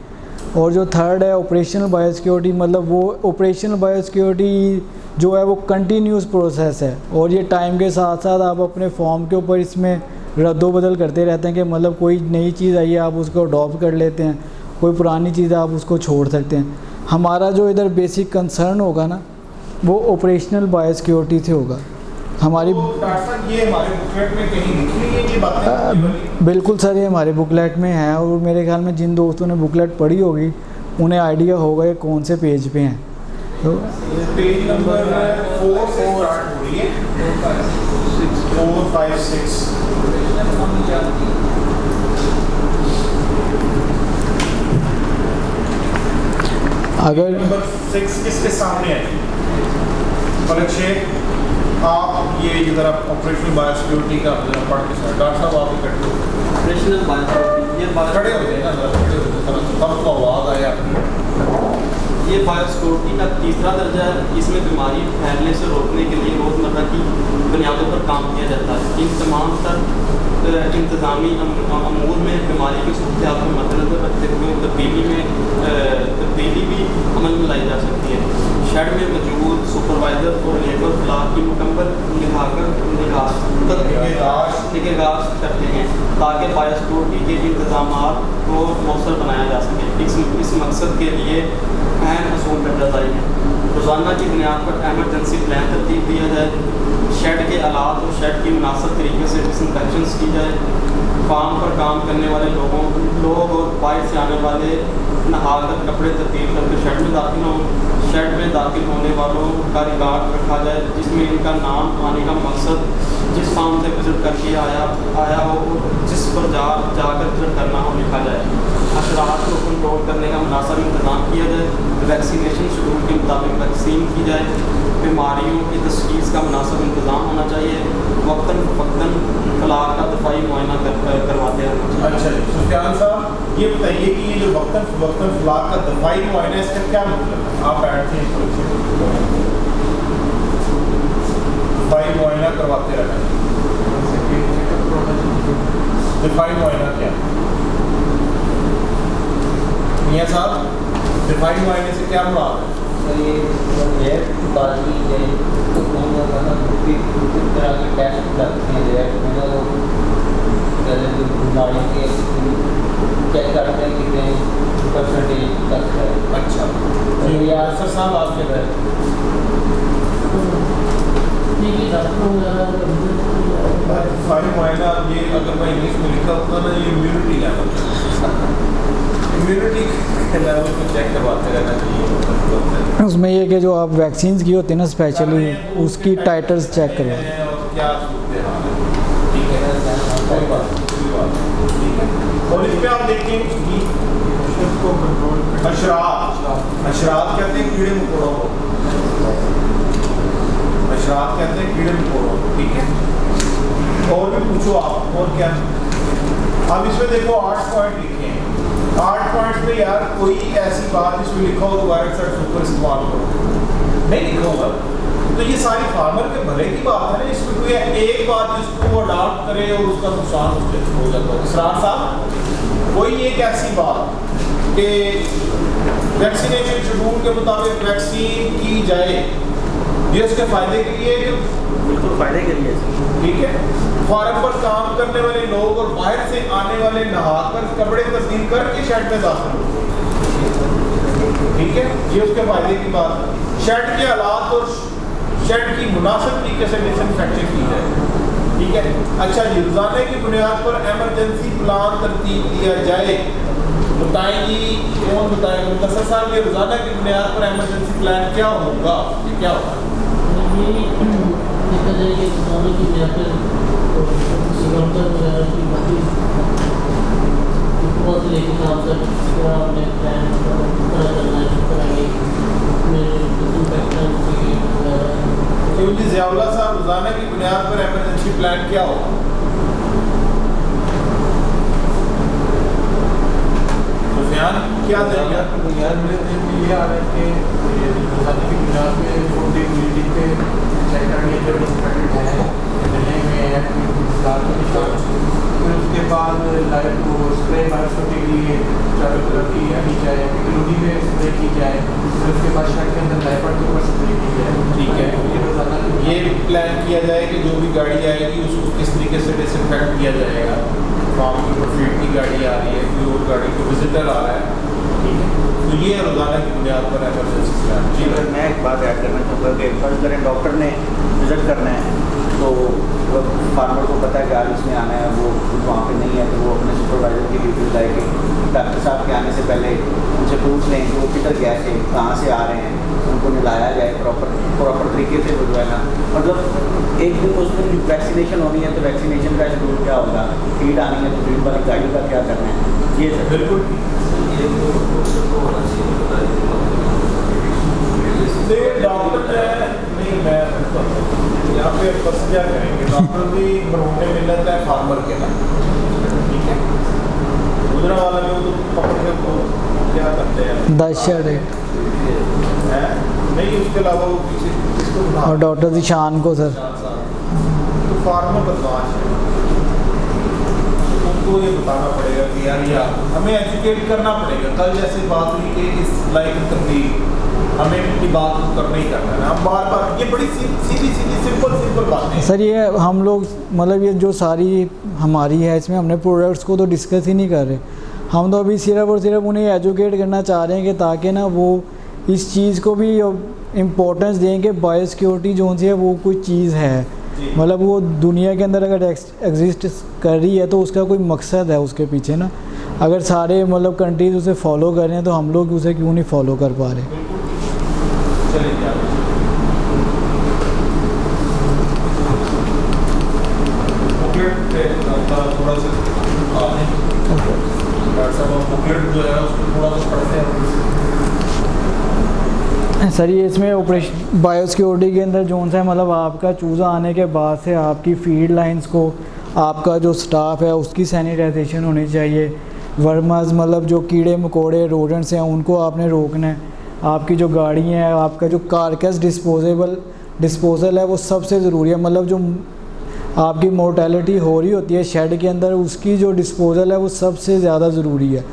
और जो थर्ड है ऑपरेशनल बायोसिक्योरिटी, मतलब वो ऑपरेशनल बायोसिक्योरिटी जो है वो कंटिन्यूस प्रोसेस है, और ये टाइम के साथ साथ आप अपने फॉर्म के ऊपर इसमें रद्दोबदल करते रहते हैं कि मतलब कोई नई चीज़ आई है आप उसको अडॉप्ट कर लेते हैं, कोई पुरानी चीज़ आप उसको छोड़ सकते हैं। हमारा जो इधर बेसिक कंसर्न होगा ना वो ऑपरेशनल बायोसिक्योरिटी से होगा। हमारी तो डॉक्टर साहब ये हमारे बुकलेट में कहीं लिखी हुई है ये बातें? बिल्कुल सर, ये हमारे बुकलेट में है, और मेरे ख्याल में जिन दोस्तों ने बुकलेट पढ़ी होगी उन्हें आइडिया होगा ये कौन से पेज पे हैं। तो पेज नंबर 4 से स्टार्ट हो रही है, 4, 5, 6। अगर नंबर 6 किसके सामने है? फलक शेख, आप ये इधर आप ऑपरेशनल बायोसिक्योरिटी का पढ़ के सर डॉक्टर साहब आप इकट्ठे हो ऑपरेशनल बायोसिक्योरिटी ये खड़े होते हैं ना, खड़े होते हैं तब तो आवाज़ आए आपकी। ये बायोसिक्योरिटी का तीसरा दर्जा है। इसमें बीमारी फैलने से रोकने के लिए रोज़मर्रा की बुनियादों पर काम किया जाता है। इन तमाम तर इंतज़ामी अमूर में बीमारी की सूरत को मद्देनजर रखते हुए तब्दीली भी अमल में लाई जा सकती है। शेड में मौजूद सुपरवाइज़र और लेबर फ्लाक की मुकम्मल निगहदाश्त करते हैं ताकि बायोसिक्योरिटी के इंतजाम को मौसर बनाया जा सके। इस मकसद के लिए अहम असूल रखा जाए हैं। रोज़ाना की बुनियाद पर एमरजेंसी प्लान तरतीब दिया जाए, शेड के आलात और शेड की मुनासिब तरीके से डिसइंफेक्शन की जाए, फार्म पर काम करने वाले लोग और बाहर से आने वाले नहाकर कपड़े तब्दील करके शेड में दाखिल हों, शेड में दाखिल होने वालों का रिकॉर्ड रखा जाए जिसमें इनका नाम, आने का मकसद, जिस फार्म से विजिट करके आया हो और जिस पर जाकर विजिट करना हो लिखा जाए। अशरात को कंट्रोल करने का मुनासिब इंतजाम किया जाए, वैक्सीनेशन शेड्यूल के मुताबिक वैक्सीन की जाए, बीमारियों की तशखीस का मुनासिब इंतजाम होना चाहिए, वक्तन फ़वक्तन खलाक का दफाई मुआयना करवाते रहना चाहिए। अच्छा जी, सुफियान साहब ये बताइए कि ये जो वक्तन फ़वक्तन खलाक का दफाई मुआयना इसका क्या मतलब है? आप बैठते हैं दफाई मुआयना करवाते रहना चाहिए। दफाई मुआयना क्या है? मियाँ साहब दफाई मुआयने से क्या मुराद है? ये बाकी ये तो कौन होगा ना, दूसरी तरह के टेस्ट करते हैं, पहले जो बीमारी के चेक करते हैं कितने परसेंटेज तक है। अच्छा तो जी या सर साहब आपके रहे ठीक है डॉक्टर वगैरह सारी मायना ये अगर मैं इंग्लिश में लिखा होता ना ये इम्यूनिटी लेवल इम्यूनिटी के लेवल को चेक करवाते रहना चाहिए। उसमें ये कि जो आप वैक्सीन की होती है ना स्पेशली उसकी टाइटल्स चेक करो। और क्या सूरत हाल है, ठीक है कोई बात नहीं, कोई बात नहीं, ठीक है। और इस पे आप देखें कि अशरात कहते हैं कीड़े मकोड़ों को, अशरात कहते हैं कीड़े मकोड़ों को, ठीक है। और भी पूछो आप और क्या। अब इसमें देखो 8 पॉइंट लिखे हैं, 8 पॉइंट में यार कोई ऐसी बात इसमें लिखा हो तो वायरस सुपर इस्तेमाल करो, नहीं लिखा होगा तो ये सारी फार्मर के भले की बात है ना। इसमें कोई एक बात जिसको वो अडॉप्ट करे और उसका नुकसान हो जाता है। इसरार साहब कोई एक ऐसी बात कि वैक्सीनेशन शेड्यूल के मुताबिक वैक्सीन की जाए, ये उसके फायदे के लिए है, बिल्कुल फ़ायदे के लिए। ठीक है। फार्म पर काम करने वाले लोग और बाहर से आने वाले नहाकर कपड़े तब्दील करके शेड में दाखिल हो, ठीक है, ये उसके फायदे की बात है। शेड के हालात और शेड की मुनासिब तरीके से डिसइंफेक्शन की जाए, ठीक है। अच्छा जी, रोजाना की बुनियाद पर एमरजेंसी प्लान तरतीब दिया जाए। बताएंगी कौन बताएगा? मुदस्सर साहब ये रोजाना की बुनियाद पर एमरजेंसी प्लान क्या होगा, ये क्या होगा? ये देखा जाए कि किसानों की बेहतर सुगमता वगैरह की बाकी बहुत लेकिन आप तक पूरा अपने प्लान पूरा करना है, किस तरह की डिसइंफेक्शन क्यों जी ज़ियाउल्लाह साहब रोजाना की बुनियाद पर एमरजेंसी प्लान क्या होगा? सुफियान क्या देंगे? बुनियाद में ये आ रहा है कि रोजाना की बुनियाद में फूड इम्यूनिटी पे चेक करनी जो डिसइंफेक्टेड है गले में है फिर उसके बाद लाइट को स्प्रे बायोस्कोप के लिए चारों तरफ की आनी चाहिए, क्लोरी में स्प्रे की जाए, फिर उसके बाद शर्ट के अंदर लाइपर के ऊपर स्प्रे की जाए, ठीक है। ये रोजाना ये प्लान किया जाए कि जो भी गाड़ी आएगी उसको किस तरीके से डिसइंफेक्ट किया जाएगा। फार्म के ऊपर फील्ड की गाड़ी आ रही है, कोई और गाड़ी को विजिटर आ रहा है, ठीक है। तो ये रोजाना की बुनियाद पर एमरजेंसी प्लान। जी सर, मैं एक बात ऐड करना चाहूँगा कि फर्ज करें डॉक्टर ने विजिट करना है तो फार्मर को पता है कि आज इसमें आना है, वो वहाँ पे नहीं है तो वो अपने सुपरवाइजर की ड्यूटी लाएगी। डॉक्टर साहब के आने से पहले उनसे पूछ लें कि वो किधर गए थे, कहाँ से आ रहे हैं, उनको नहलाया जाए प्रॉपर तरीके से, वो जो है ना मतलब एक दिन उस दिन वैक्सीनेशन होनी है तो वैक्सीनेशन का शेड्यूल क्या होगा, फीड आनी है तो फीड वाली गाड़ी का क्या करना है, ये सर। बिल्कुल देखिए डॉक्टर जो है नहीं, मैं यहाँ पे बस क्या करेंगे, डॉक्टर भी मरहूम मिलत है फार्मर के ना, ठीक है। गुजरा वाला जो तो पकड़ के तो क्या करते हैं 10 शेड है हैं? नहीं उसके अलावा वो किसी किसको उठा और डॉक्टर ईशान को सर। तो फार्मर बदमाश है, उनको ये बताना पड़ेगा कि यार हमें एजुकेट करना पड़ेगा। कल जैसे बात हुई कि इस लाइक तब्दील हमें इनकी बात को करना ही करना है। हम बार बार ये बड़ी सीधी सिंपल बातें हैं। सर ये हम लोग मतलब ये जो सारी हमारी है इसमें हमने प्रोडक्ट्स को तो डिस्कस ही नहीं कर रहे, हम तो अभी सिर्फ और सिर्फ उन्हें एजुकेट करना चाह रहे हैं कि ताकि ना वो इस चीज़ को भी इम्पोर्टेंस दें कि बायोसिक्योरिटी जो सी है वो कोई चीज़ है, मतलब वो दुनिया के अंदर अगर एग्जिस्ट कर रही है तो उसका कोई मकसद है उसके पीछे ना। अगर सारे मतलब कंट्रीज उसे फॉलो कर रहे हैं तो हम लोग उसे क्यों नहीं फॉलो कर पा रहे। चलिए थोड़ा सा डॉक्टर साहब बुकलेट जो है उसको थोड़ा सा पढ़ते हैं। सर ये इसमें ऑपरेशन बायोसिक्योरिटी के अंदर जो सा है मतलब आपका चूज़ा आने के बाद से आपकी फीड लाइंस को आपका जो स्टाफ है उसकी सैनिटाइजेशन होनी चाहिए। वर्मस मतलब जो कीड़े मकोड़े रोडेंट्स हैं उनको आपने रोकना है। आपकी जो गाड़ी है आपका जो कारकेस डिस्पोजल है वो सबसे ज़रूरी है, मतलब जो आपकी मोर्टेलिटी हो रही होती है शेड के अंदर उसकी जो डिस्पोजल है वो सबसे ज़्यादा ज़रूरी है।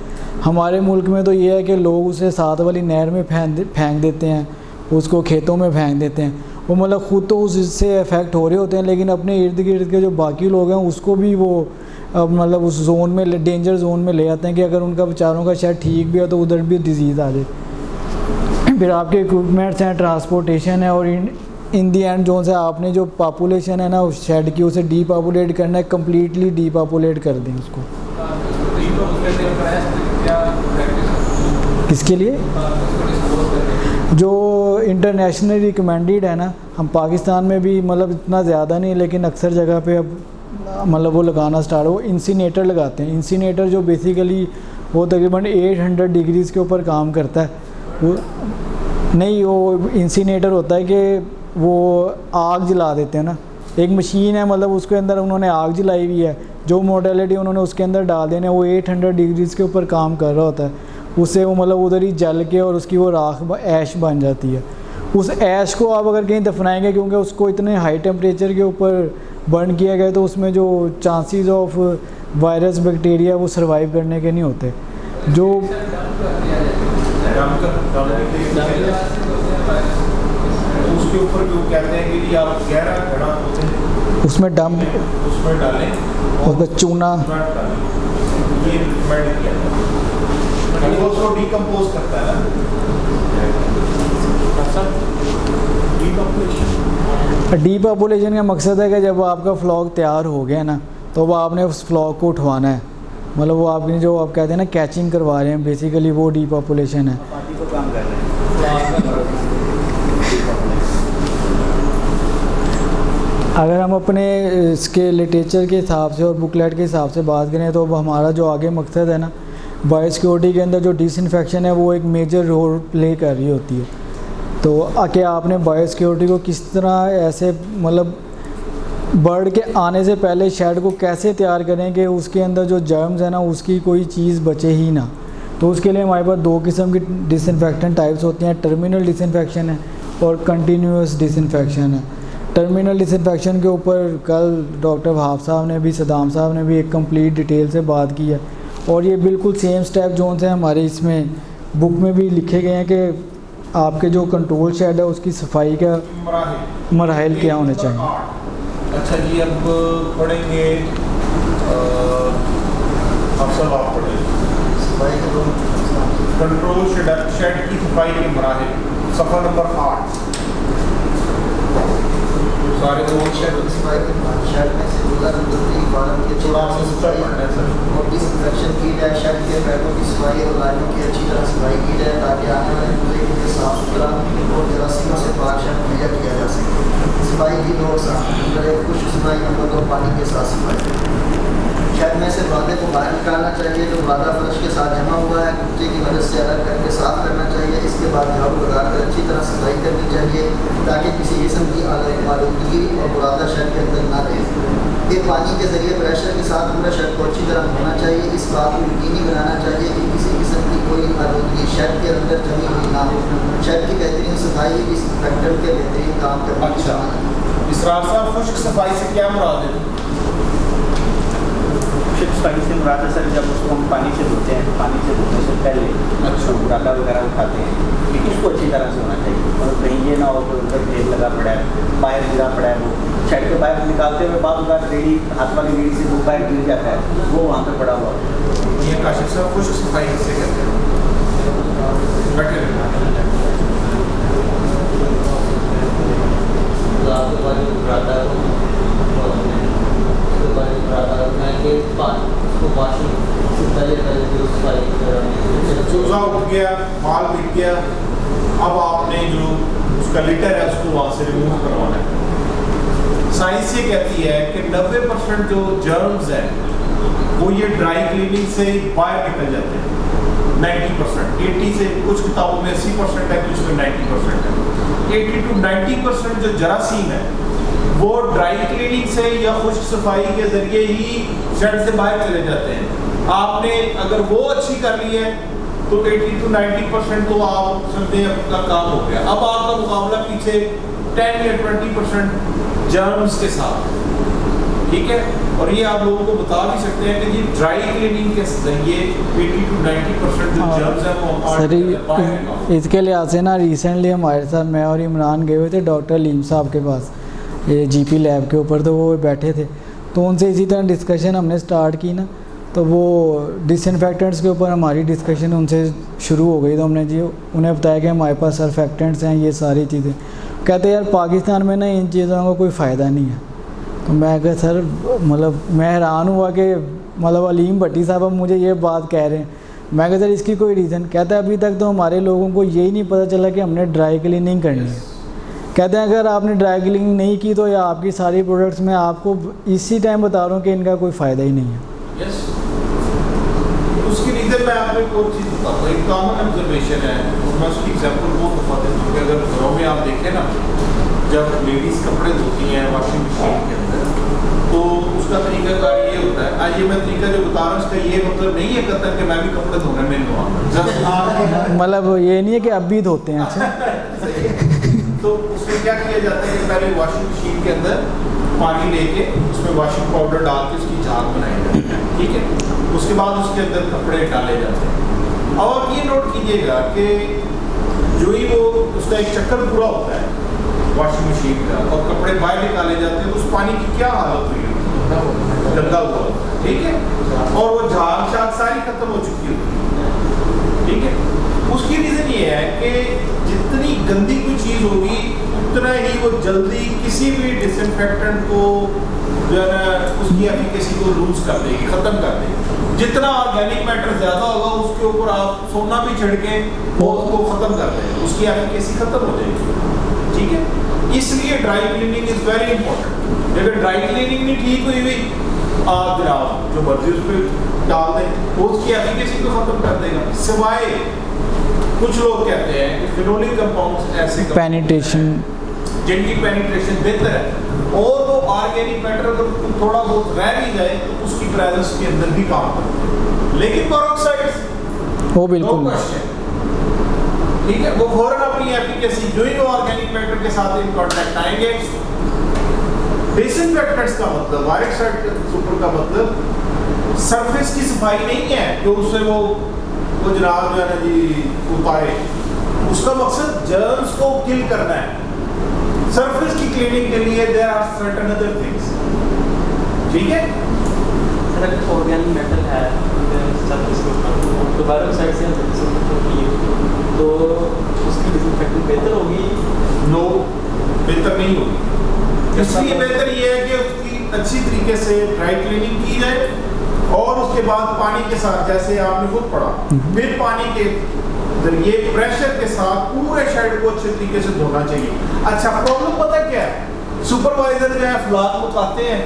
हमारे मुल्क में तो ये है कि लोग उसे साथ वाली नहर में फेंक देते हैं, उसको खेतों में फेंक देते हैं वो मतलब ख़ुद तो उससे अफेक्ट हो रहे होते हैं, लेकिन अपने इर्द गिर्द के जो बाकी लोग हैं उसको भी वो मतलब उस जोन में, डेंजर जोन में ले आते हैं कि अगर उनका बेचारों का शायद ठीक भी है तो उधर भी डिजीज़ आ जाए। फिर आपके इक्विपमेंट्स हैं, ट्रांसपोर्टेशन है, और इन दी एंड जोन से आपने जो पॉपुलेशन है ना उस शेड की, उसे डीपॉपुलेट करना है, कम्प्लीटली डीपॉपुलेट कर दें उसको। किसके लिए? जो इंटरनेशनली रिकमेंडेड है ना, हम पाकिस्तान में भी मतलब इतना ज़्यादा नहीं, लेकिन अक्सर जगह पे अब मतलब वो लगाना स्टार्ट, वो इंसीनेटर लगाते हैं। इंसीनेटर जो बेसिकली वो तकरीबन 800 डिग्रीज़ के ऊपर काम करता है। वो नहीं, वो इंसीनेटर होता है कि वो आग जला देते हैं ना, एक मशीन है मतलब उसके अंदर उन्होंने आग जलाई हुई है, जो मोडेलिटी उन्होंने उसके अंदर डाल देने, वो 800 डिग्रीज़ के ऊपर काम कर रहा होता है। उससे वो मतलब उधर ही जल के और उसकी वो राख ऐश बन जाती है। उस ऐश को आप अगर कहीं दफनाएंगे, क्योंकि उसको इतने हाई टेम्परेचर के ऊपर बर्न किया गया, तो उसमें जो चांसेस ऑफ वायरस बैक्टीरिया वो सर्वाइव करने के नहीं होते। जो उसके ऊपर जो कहते हैं कि आप गहरा घड़ा होते हैं उसमें उसमें डालें, उसमें चूना ये रिकमेंड किया जाता है। वो उसको डिकम्पोज करता है ना। डीपॉपुलेशन का मकसद है कि जब आपका फ्लॉक तैयार हो गया ना, तो वो आपने उस फ्लॉक को उठवाना है, मतलब वो आपने जो आप कहते हैं ना कैचिंग करवा रहे हैं, बेसिकली वो डीपॉपुलेशन है। पार्टी को काम कर रहे हैं। अगर हम अपने इसके लिटरेचर के हिसाब से और बुकलेट के हिसाब से बात करें, तो अब हमारा जो आगे मकसद है ना, बायोसिक्योरिटी के अंदर जो डिसइंफेक्शन है वो एक मेजर रोल प्ले कर रही होती है। तो कि आपने बायोसिक्योरिटी को किस तरह ऐसे मतलब बर्ड के आने से पहले शेड को कैसे तैयार करें कि उसके अंदर जो जर्म्स है ना उसकी कोई चीज़ बचे ही ना। तो उसके लिए हमारे पास दो किस्म की डिसइंफेक्टेंट टाइप्स होती हैं, टर्मिनल डिसइंफेक्शन है और कंटिन्यूस डिसइंफेक्शन है। टर्मिनल डिसइंफेक्शन के ऊपर कल डॉक्टर वहाब साहब ने भी, सदाम साहब ने भी एक कंप्लीट डिटेल से बात की है, और ये बिल्कुल सेम स्टेप जोन से हमारे इसमें बुक में भी लिखे गए हैं कि आपके जो कंट्रोल शेड है उसकी सफाई का मराहिल क्या होने चाहिए। अच्छा जी, अब पढ़ेंगे अफसल आप पढ़ेंगे कंट्रोल शेड की सफाई के मराहिल, सफ़ा नंबर 8। सारे शेड में से थोड़ा और डिसइंफेक्शन की जाए, शेड के बैगों की सफाई और लाइनों की अच्छी तरह सफाई की जाए, ताकि आने वाले मुद्दे के लिए साफ सुथरा और जरासीमों से पाक शेड मुहैया किया जा सके। सफाई की दो खुश्क सफाई, नंबर 2 पानी के साथ सफाई। शेड में से बादे को बाहर निकालना चाहिए, जो बादा फर्श के साथ जमा हुआ है कुत्ते की मदद से अलग करके साफ करना चाहिए। इसके बाद झाड़ू लगाकर अच्छी तरह सफाई करनी चाहिए, ताकि किसी किस्म की आलूदगी और बुरादा शेड के अंदर ना रहे। फिर पानी के जरिए प्रेशर के साथ पूरा शेड को अच्छी तरह धोना चाहिए। इस बात को यकीनी बनाना चाहिए कि किसी किस्म की कोई आलूदगी शेड के अंदर जमी हुई ना हो। शेड की बेहतरीन सफाई डिसइंफेक्टेंट के बेहतरीन काम करना। अच्छा, इसरार साहब खुश्क सफाई से क्या मुराद है? खुश्क सफाई से मुराद है सर, जब उसको हम पानी से धोते हैं, पानी से धोने से पहले अच्छा बुरादा वगैरह उठाते हैं, लेकिन उसको अच्छी तरह से होना चाहिए, और कहीं ये ना हो कि उधर ढेर लगा पड़ा है, बाहर गिरा पड़ा है, वो शेड के बाहर निकालते हुए बाद उधर रेडी हाथ वाली रेडी से वो बाहर गिर जाता है, वो वहाँ पर पड़ा हुआ। ये काशिफ साहब खुश्क सफाई किसे कहते हैं? चूजा उठ गया, माल बिक गया, अब आपने जो उसका लिटर है उसको वहाँ से रिमूव करवाना है। साइंस ये कहती है कि 90% जो जर्म्स हैं वो ये ड्राई क्लीनिंग से बाहर निकल जाते हैं। 90%, 80 से कुछ किताबों में 80% है, कुछ में 90% है। 80 to 90% जो जरासीम है वो ड्राई क्लीनिंग से या खुश्क सफाई के जरिए ही शेड से बाहर चले जाते हैं। आपने अगर वो अच्छी कर ली है तो 80 to 90% तो आप समझते हैं आपका काम हो गया। अब आपका मुकाबला पीछे 10 या 20% जर्म्स के साथ। ठीक है। और ये आप लोगों को बता भी सकते हैं कि ये ड्राई क्लीनिंग के जरिए 80 to 90% जो जर्म्स हैं वो सर इसके लिहाज से ना रिसेंटली हमारे साथ मैं और इमरान गए हुए थे डॉक्टर लीम साहब के पास, ये जीपी लैब के ऊपर, तो वो बैठे थे, तो उनसे इसी तरह डिस्कशन हमने स्टार्ट की ना, तो वो डिसइंफेक्टेंट्स के ऊपर हमारी डिस्कशन उनसे शुरू हो गई। तो हमने जी उन्हें बताया कि हमारे पास सर्फेक्टेंट्स हैं, ये सारी चीज़ें। कहते यार पाकिस्तान में ना इन चीज़ों का कोई फ़ायदा नहीं है। तो मैं कहा सर मतलब मैं हैरान हुआ कि मतलब अलीम भट्टी साहब अब मुझे ये बात कह रहे हैं। मैं कहा सर इसकी कोई रीज़न? कहते हैं अभी तक तो हमारे लोगों को यही नहीं पता चला कि हमने ड्राई क्लीनिंग करनी है। कहते हैं अगर आपने ड्राई क्लीनिंग नहीं की तो या आपकी सारी प्रोडक्ट्स में आपको इसी टाइम बता रहा हूँ कि इनका कोई फ़ायदा ही नहीं है। यस, उसकी रीज़न मैं आपको एक और चीज़ बताऊँ, एक कॉमन ऑब्जर्वेशन है, मैं उसकी एग्जांपल बहुत दफा देता हूँ कि अगर घरों में आप देखें ना, जब लेडीज़ कपड़े धोती हैं वॉशिंग मशीन के अंदर, तो उसका तरीका ये होता है, आज ये मैं तरीका जो बता रहा हूँ इसका ये मतलब नहीं है कहता कि मैं भी कपड़े धोने में लूँगा, मतलब ये नहीं है कि अब भी धोते हैं। अच्छा तो उसमें क्या किया जाता है कि पहले वॉशिंग मशीन के अंदर पानी लेके उसमें वॉशिंग पाउडर डाल के उसकी झाग बनाई जाती है, ठीक है। उसके बाद उसके अंदर कपड़े डाले जाते हैं और ये नोट कीजिएगा कि जो ही वो उसका एक चक्कर पूरा होता है वॉशिंग मशीन का और कपड़े बाहर निकाले जाते हैं, तो उस पानी की क्या हालत हुई होती है, गंदा हुआ, ठीक है, और वो झाग शाग सारी खत्म हो चुकी होती है, ठीक है। उसकी रीज़न ये है कि जितनी गंदी कोई चीज़ होगी उतना ही वो जल्दी किसी भी डिसइंफेक्टेंट को जो है ना उसकी एफिकेसी को लूज कर देगी, ख़त्म कर देगी। जितना ऑर्गेनिक मैटर ज़्यादा होगा उसके ऊपर आप सोना भी छिड़के वो उसको ख़त्म कर देंगे, उसकी एफिकेसी ख़त्म हो जाएगी, ठीक है। इसलिए dry cleaning is very important. अगर ड्राई क्लीनिंग नहीं ठीक हुई आप जनाब जो मर्जी उस पर डाल दें वो उसकी एफिकेसी को ख़त्म कर देगा। सिवाय कुछ लोग कहते हैं कि फिनोलिक कंपाउंड्स ऐसे पेनिट्रेशन जिनकी पेनिट्रेशन बेहतर है और वो ऑर्गेनिक मैटर अगर थोड़ा बहुत रह भी जाए तो उसकी प्रेजेंस के अंदर भी काम करते हैं, लेकिन पेरोक्साइड्स वो बिल्कुल नो क्वेश्चन, ठीक है, वो फौरन अपनी एफिकेसी जो ही ऑर्गेनिक मैटर के साथ इन कांटेक्ट आएंगे। डिसइंफेक्टेंट्स का मतलब वाइट साइड सुपर का मतलब सरफेस की सफाई नहीं है जो उससे वो जनाब जो है ना जी उतारे, उसका मकसद जर्म्स को किल करना है। सरफेस की क्लीनिंग के लिए there are certain other things, ठीक है। सर अगर ऑर्गेनिक मेटल है सरफेस के ऊपर तो पेरोक्साइड से होती है तो उसकी डिसइंफेक्टिंग बेहतर होगी? नो, बेहतर नहीं होगी। इसलिए बेहतर ये है कि उसकी अच्छी तरीके से ड्राई क्लीनिंग की जाए और उसके बाद पानी के साथ जैसे आपने खुद पढ़ा फिर पानी के जरिए प्रेशर के साथ पूरे शेड को अच्छे तरीके से धोना चाहिए। अच्छा प्रॉब्लम पता क्या है, सुपरवाइजर जो है फ्लाट मुकाते हैं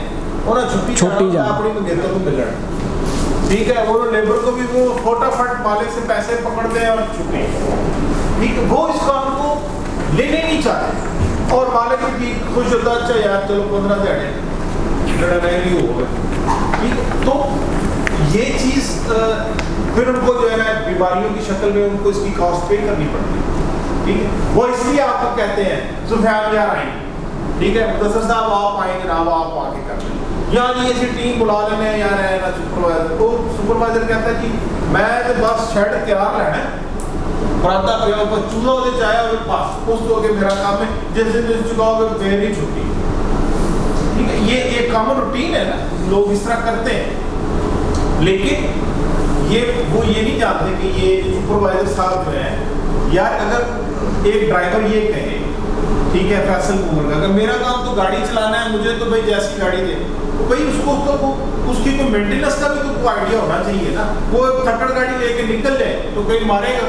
और छुट्टी अपनी मंगेतर को मिल रहा है, ठीक है, वो लेबर को भी वो फटाफट मालिक से पैसे पकड़ते हैं और छुट्टी, ठीक है, वो इस काम को लेने नहीं चाहते और मालिक भी खुश होता अच्छा यार चलो 15 दिहाड़े नहीं होगा, ठीक है। तो ये चीज़ फिर उनको जो है ना बीमारियों की शक्ल में उनको इसकी कॉस्ट पे करनी पड़ती है, ठीक है। वो इसलिए आपको कहते हैं सुफियान यार आएंगे, ठीक है, मुदस्सर साहब आप आए जनाब आप आके कर लें, या जी ऐसी टीम बुला लेने यार है ना सुपरवाइजर, तो सुपरवाइजर कहता है कि मैं तो बस शेड तैयार रहना है, पराता पे ऊपर चूल्हा उधर चाहे और पास उस तो मेरा काम है, जैसे जैसे चुकाओगे फिर ही छुट्टी, ठीक है। ये एक कॉमन रूटीन है ना, लोग इस तरह करते हैं, लेकिन वो ये नहीं जानते कि ये सुपरवाइजर साहब जो है यार अगर एक ड्राइवर ये कहे, ठीक है, फैसल उम्र का, अगर मेरा काम तो गाड़ी चलाना है मुझे तो भाई जैसी गाड़ी दे, तो भाई उसको उसकी कोई मेंटेनेंस का भी तो आइडिया होना चाहिए ना। वो थक्कड़ गाड़ी लेके निकल जाए तो कहीं मारेगा,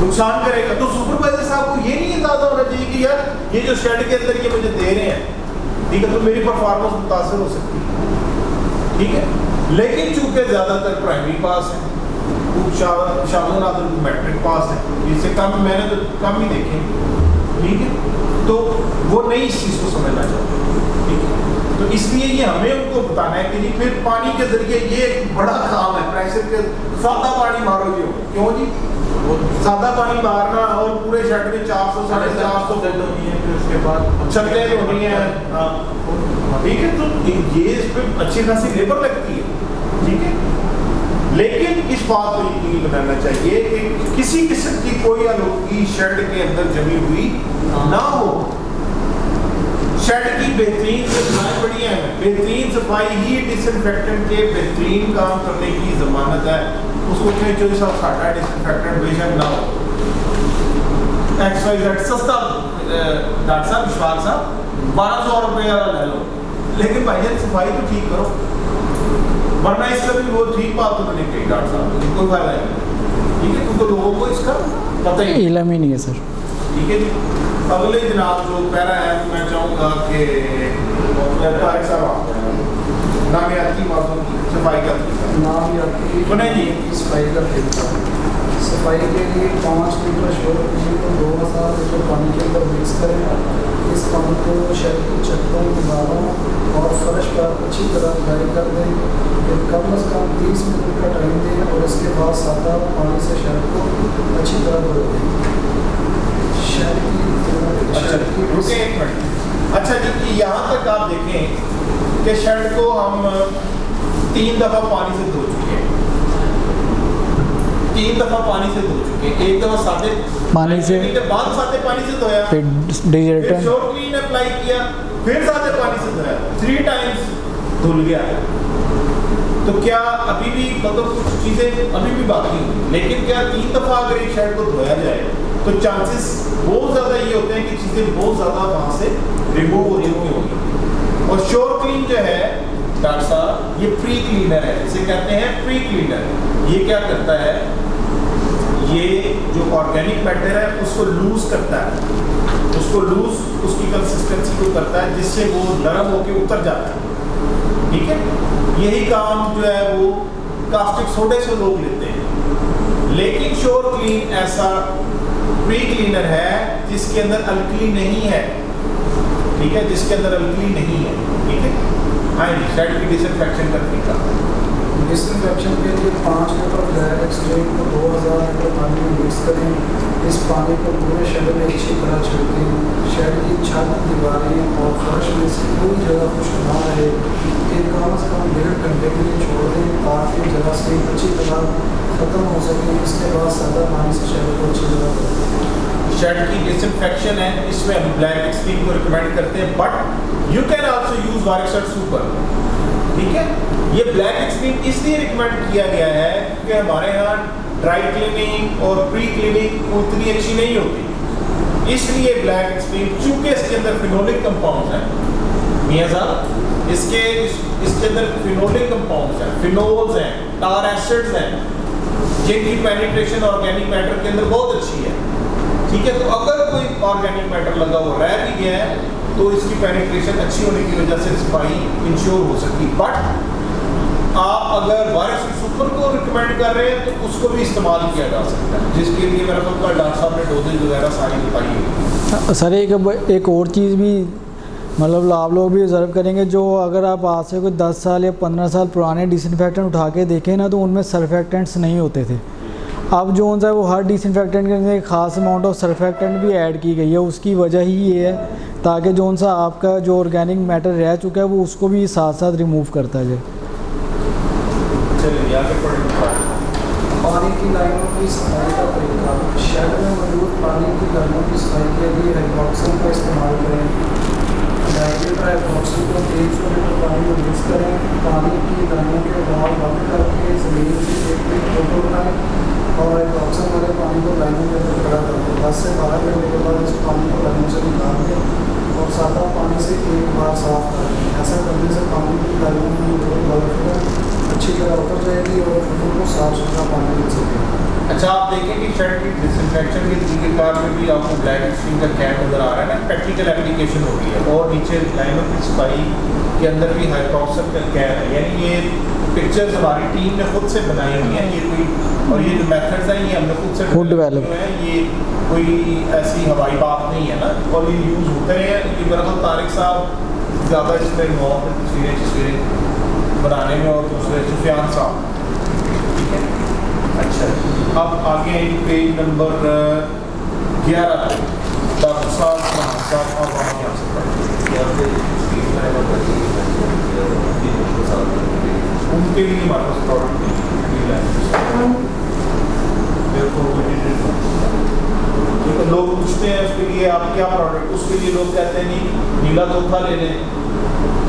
नुकसान करेगा, तो सुपरवाइजर साहब को ये नहीं अंदाजा होना चाहिए कि यार ये जो शेड के अंदर ये मुझे दे रहे हैं, ठीक है, तो मेरी परफॉर्मेंस मुतासर हो सकती है, ठीक है। लेकिन चूंकि ज़्यादातर प्राइमरी पास है, शाहजहां मैट्रिक पास है, इससे कम मैंने तो कम ही देखे, ठीक है, तो वो नहीं इस चीज़ को समझना चाहते, ठीक है। तो इसलिए ये हमें उनको बताना है कि जी फिर पानी के जरिए ये एक बड़ा काम है, प्रेशर के सादा पानी मारो जी, क्यों जी बहुत सादा पानी मारना और पूरे शेड में 400 450 सेट होनी है, फिर उसके बाद छतें होनी है। हाँ ठीक है, तो ये इस पे अच्छी खासी लेबर लगती है, ठीक है। लेकिन इस बात को यकीनी बनाना चाहिए कि किसी किस्म की कोई आलूगी शेड के अंदर जमी हुई ना हो। शेड की बेहतरीन सफाई बढ़िया है, बेहतरीन सफाई ही डिसइंफेक्टेंट के बेहतरीन काम करने की जमानत है। उसको कहें जो सब साटा डिसइंफेक्टेंट बेशक ना हो, XYZ सस्ता डॉक्टर साहब विश्वास साहब 1200 रुपये वाला ले लो, लेकिन भाई सफाई तो ठीक करो, वरना इसका भी वो ठीक बात तो नहीं कही डॉक्टर साहब, कोई फायदा नहीं, ठीक है, क्योंकि लोगों को इसका पता ही इलम ही नहीं है सर। ठीक है जी। अगले जनाब जो पैरा है मैं चाहूँगा कि तारिक साहब आप नामियात की बातों की सफाई का नाम या सुने जी। सफाई का तरीका, सफाई के लिए 5 लीटर शोर को 2000 लीटर पानी के अंदर मिक्स करें। इस पानी को शेड की छतों, दीवारों और फर्श पर अच्छी तरह ड्राई कर दें। फिर कम से कम 30 मिनट का टाइम दें और इसके बाद सादा पानी से शेड को अच्छी तरह धो दें। शेड अच्छा रुके एक मिनट। अच्छा जी कि यहाँ तक आप देखें कि शर्ट को हम 3 दफ़ा पानी से धो चुके हैं, 3 दफ़ा पानी से धो चुके हैं। एक दफ़ा सादे पानी से, के बाद सादे पानी से धोया, फिर फिर डिटर्जेंट, श्योर क्लीन अप्लाई किया, फिर सादे पानी से धोया, 3 टाइम्स धुल गया। तो क्या अभी भी मतलब कुछ चीज़ें अभी भी बाकी हैं, लेकिन क्या 3 दफ़ा अगर एक शर्ट को धोया जाए तो चांसेस बहुत ज़्यादा ये होते हैं कि चीज़ें बहुत ज़्यादा वहाँ से रिमूव हो चुकी होंगी। और श्योर क्लीन जो है डॉक्टर साहब ये प्री क्लीनर है, इसे कहते हैं प्री क्लीनर। ये क्या करता है, ये जो ऑर्गेनिक मैटर है उसको लूज करता है, उसको लूज उसकी कंसिस्टेंसी को करता है जिससे वो नरम होकर उतर जाता है, ठीक है। यही काम जो है वो कास्टिक सोडे से लोग लेते हैं, लेकिन श्योर क्लीन ऐसा प्री क्लीनर है जिसके अंदर अल्कली नहीं है, ठीक है, जिसके अंदर अल्कली नहीं है, ठीक है। हाँ जी, शेड की डिसइंफेक्शन करने का। डिसइंफेक्शन के लिए 5 लीटर ब्लैक एक्सट्रीम को 2000 लीटर पानी में मिक्स करें। इस पानी को पूरे शेड में अच्छी तरह छिड़कें। शेड की छत, दीवारें और फर्श में से कोई जगह खुश्क ना रहे। एक कम से कम 1.5 घंटे के लिए छोड़ दें ताकि जरासीम अच्छी तरह ख़त्म हो सके। इसके बाद सादा पानी से शेड को अच्छी तरह करें। शेड की डिसइंफेक्शन है, इसमें हम ब्लैक एक्सट्रीम को रिकमेंड करते हैं, but you can also use वारिक्सट सुपर, ठीक है। ये ब्लैक एक्सट्रीम इसलिए रिकमेंड किया गया है कि हमारे यहाँ ड्राई क्लीनिंग और प्री क्लीनिंग उतनी अच्छी नहीं होती, इसलिए ब्लैक एक्सट्रीम चूँकि इसके अंदर फिनोलिक कंपाउंड्स हैं मियाँ साहब, इसके अंदर फिनोलिक कंपाउंड्स हैं, फिनोल्स हैं, टार एसिड्स हैं, जिनकी पेनिट्रेशन ऑर्गेनिक मैटर के अंदर बहुत अच्छी है, ठीक है। तो अगर कोई ऑर्गेनिक मैटर लगा हुआ रह भी गया है तो इसकी पेनिट्रेशन अच्छी होने की वजह से सफाई इंश्योर हो सकती है। बट आप अगर वारिक्स सुपर को रिकमेंड कर रहे हैं तो उसको भी इस्तेमाल किया जा सकता है, जिसके लिए मेरा ख्याल डॉक्टर साहब ने डोजेज वगैरह सारी बताई है। सर एक और चीज़ भी मतलब आप लोग भी ऑब्जर्व करेंगे, जो अगर आप आज से कोई 10 साल या 15 साल पुराने डिसइंफेक्टेंट उठा के देखें ना तो उनमें सर्फेक्टेंट्स नहीं होते थे। अब जो है वो हर डिसइंफेक्टेंट के अंदर एक ख़ास अमाउंट ऑफ सर्फेक्टेंट भी ऐड की गई है। उसकी वजह ही ये है ताकि जो सा आपका जो ऑर्गेनिक मैटर रह चुका है वो उसको भी साथ साथ रिमूव करता जाए। चलिए आगे बढ़ें। पानी की लाइनों की सफाई का तरीका, शेड में मौजूद पानी की लाइनों की सफाई के लिए हाइड्रोक्सिन का इस्तेमाल करें। 2.5 लीटर हाइड्रोक्सिन को 300 लीटर पानी में मिक्स करें। पानी की लाइनों के बहाव बंद करके ज़मीन से 1 फीट फोटो बनाएं और हाइड्रोक्सिन वाले पानी को लाइनों के अंदर खड़ा कर दें। 10 से 12 घंटे के बाद इस पानी को लाइनों से निकाल दें और सादा पानी से एक बार साफ कर दें। ऐसा करने से पानी की लाइनों में अच्छी तरह उतर जाएगी और फिल्टर को साफ सुथरा पानी मिल सकेगा। अच्छा आप देखें कि शर्ट की डिसइंफेक्शन के तरीक़ेकार में भी आपको ब्लैक एक्सट्रीम का कैन नज़र आ रहा है ना, प्रैक्टिकल एप्लीकेशन हो रही है। और नीचे लाइनों की सफाई के अंदर भी हाइड्रोक्सिन का कैन है, यानी ये पिक्चर्स हमारी टीम ने खुद से बनाई हुई हैं। ये कोई और ये जो मेथड्स हैं ये हमने खुद से डेवलप हैं, ये कोई ऐसी हवाई बात नहीं है ना, और ये यूज़ होते हैं। ये मेरा ख्याल तारिक साहब ज़्यादा इसमें इन्वॉल्व है तस्वीरें बनाने में और दूसरे सुफियान साहब, ठीक है। अच्छा, अब आगे पेज नंबर 11 पे डॉक्टर साहब अब आप यहाँ से पढ़ें। उनके लिए हमारे पास प्रोडक्ट नहीं है। लोग पूछते हैं उसके लिए आप क्या प्रोडक्ट, उसके लिए लोग कहते हैं नहीं नीला तोहफा ले लें,